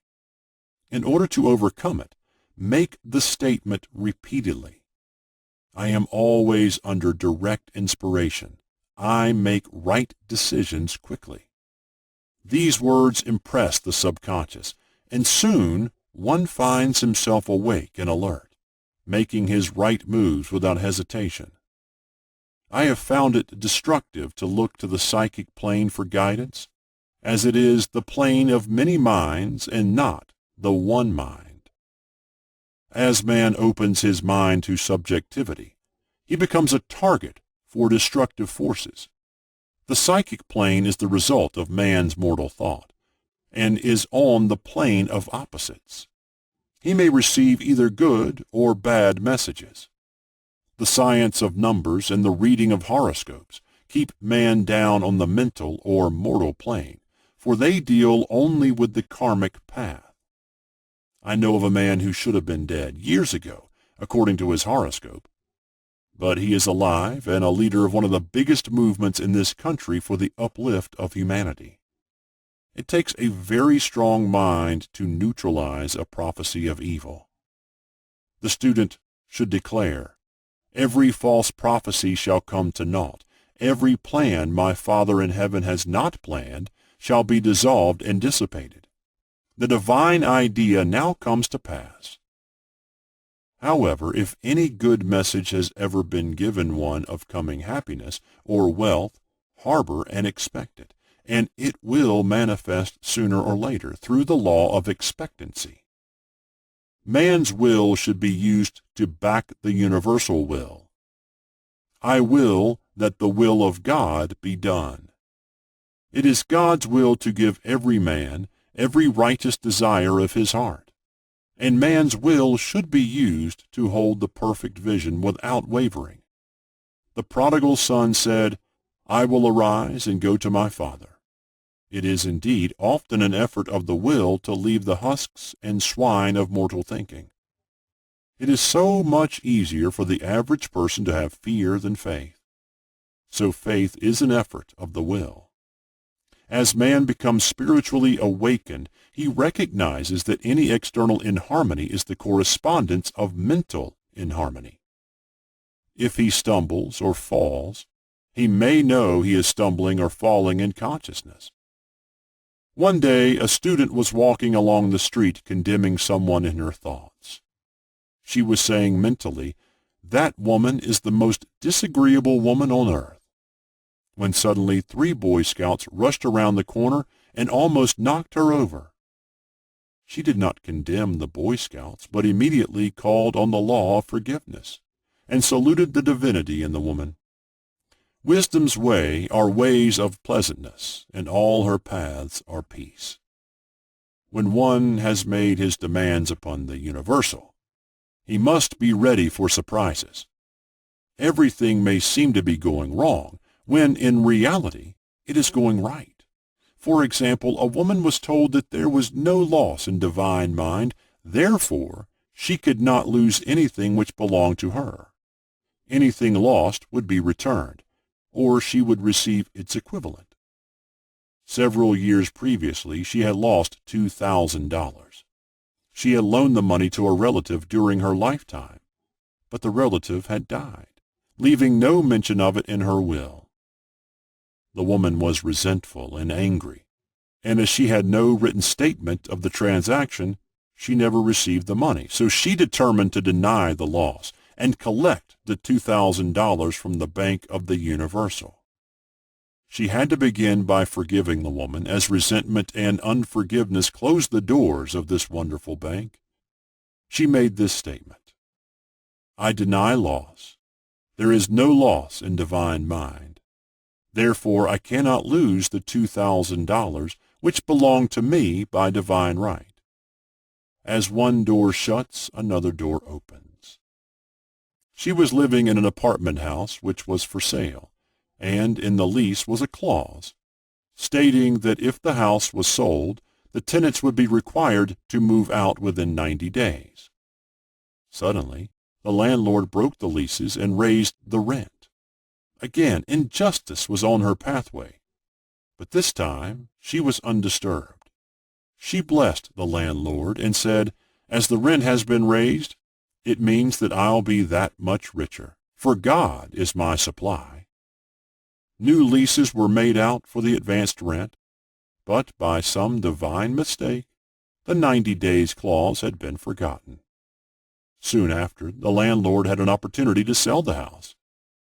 In order to overcome it, make the statement repeatedly. I am always under direct inspiration. I make right decisions quickly. These words impress the subconscious, and soon one finds himself awake and alert, making his right moves without hesitation. I have found it destructive to look to the psychic plane for guidance, as it is the plane of many minds and not the one mind. As man opens his mind to subjectivity, he becomes a target for destructive forces. The psychic plane is the result of man's mortal thought, and is on the plane of opposites. He may receive either good or bad messages. The science of numbers and the reading of horoscopes keep man down on the mental or mortal plane, for they deal only with the karmic path. I know of a man who should have been dead years ago, according to his horoscope, but he is alive and a leader of one of the biggest movements in this country for the uplift of humanity. It takes a very strong mind to neutralize a prophecy of evil. The student should declare, "Every false prophecy shall come to naught. Every plan my Father in heaven has not planned shall be dissolved and dissipated. The divine idea now comes to pass." However, if any good message has ever been given one of coming happiness or wealth, harbor and expect it, and it will manifest sooner or later through the law of expectancy. Man's will should be used to back the universal will. I will that the will of God be done. It is God's will to give every man every righteous desire of his heart, and man's will should be used to hold the perfect vision without wavering. The prodigal son said, "I will arise and go to my father." It is indeed often an effort of the will to leave the husks and swine of mortal thinking. It is so much easier for the average person to have fear than faith. So faith is an effort of the will. As man becomes spiritually awakened, he recognizes that any external inharmony is the correspondence of mental inharmony. If he stumbles or falls, he may know he is stumbling or falling in consciousness. One day, a student was walking along the street condemning someone in her thoughts. She was saying mentally, "That woman is the most disagreeable woman on earth," when suddenly 3 Boy Scouts rushed around the corner and almost knocked her over. She did not condemn the Boy Scouts, but immediately called on the law of forgiveness and saluted the divinity in the woman. Wisdom's way are ways of pleasantness, and all her paths are peace. When one has made his demands upon the universal, he must be ready for surprises. Everything may seem to be going wrong, when in reality it is going right. For example, a woman was told that there was no loss in divine mind, therefore she could not lose anything which belonged to her. Anything lost would be returned, or she would receive its equivalent. Several years previously, she had lost $2,000. She had loaned the money to a relative during her lifetime, but the relative had died, leaving no mention of it in her will. The woman was resentful and angry, and as she had no written statement of the transaction, she never received the money. So she determined to deny the loss and collect the $2,000 from the Bank of the Universal. She had to begin by forgiving the woman, as resentment and unforgiveness closed the doors of this wonderful bank. She made this statement: "I deny loss. There is no loss in divine mind. Therefore I cannot lose the $2,000 which belong to me by divine right. As one door shuts, another door opens." She was living in an apartment house which was for sale, and in the lease was a clause stating that if the house was sold, the tenants would be required to move out within 90 days. Suddenly, the landlord broke the leases and raised the rent. Again, injustice was on her pathway, but this time she was undisturbed. She blessed the landlord and said, "As the rent has been raised, it means that I'll be that much richer, for God is my supply." New leases were made out for the advanced rent, but by some divine mistake, the 90 days clause had been forgotten. Soon after, the landlord had an opportunity to sell the house.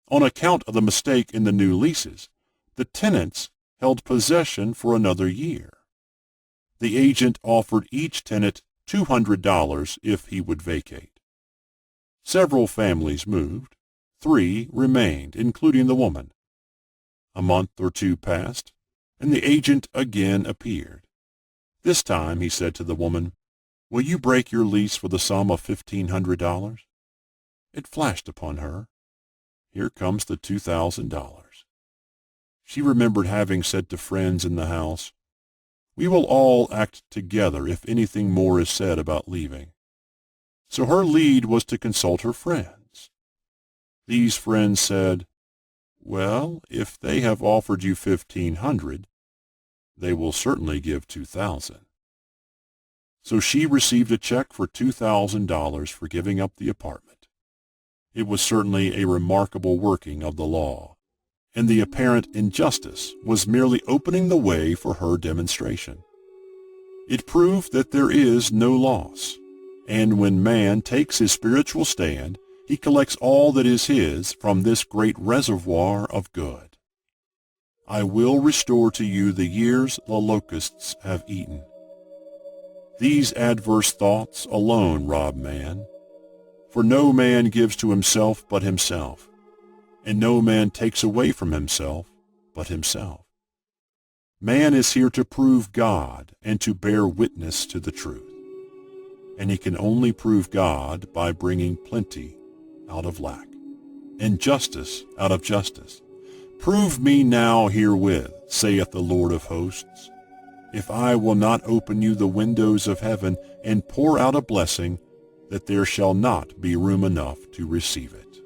On account of the mistake in the new leases, the tenants held possession for another year. The agent offered each tenant $200 if he would vacate. Several families moved. 3 remained, including the woman. A month or 2 passed, and the agent again appeared. This time he said to the woman, "Will you break your lease for the sum of $1,500? It flashed upon her, here comes the $2,000. She remembered having said to friends in the house, "We will all act together if anything more is said about leaving." So her lead was to consult her friends. These friends said, "Well, if they have offered you $1,500, they will certainly give $2,000. So she received a check for $2,000 for giving up the apartment. It was certainly a remarkable working of the law, and the apparent injustice was merely opening the way for her demonstration. It proved that there is no loss, and when man takes his spiritual stand, he collects all that is his from this great reservoir of good. "I will restore to you the years the locusts have eaten." These adverse thoughts alone rob man, for no man gives to himself but himself, and no man takes away from himself but himself. Man is here to prove God and to bear witness to the truth, and he can only prove God by bringing plenty out of lack, and justice out of justice. "Prove me now herewith, saith the Lord of hosts, if I will not open you the windows of heaven and pour out a blessing, that there shall not be room enough to receive it."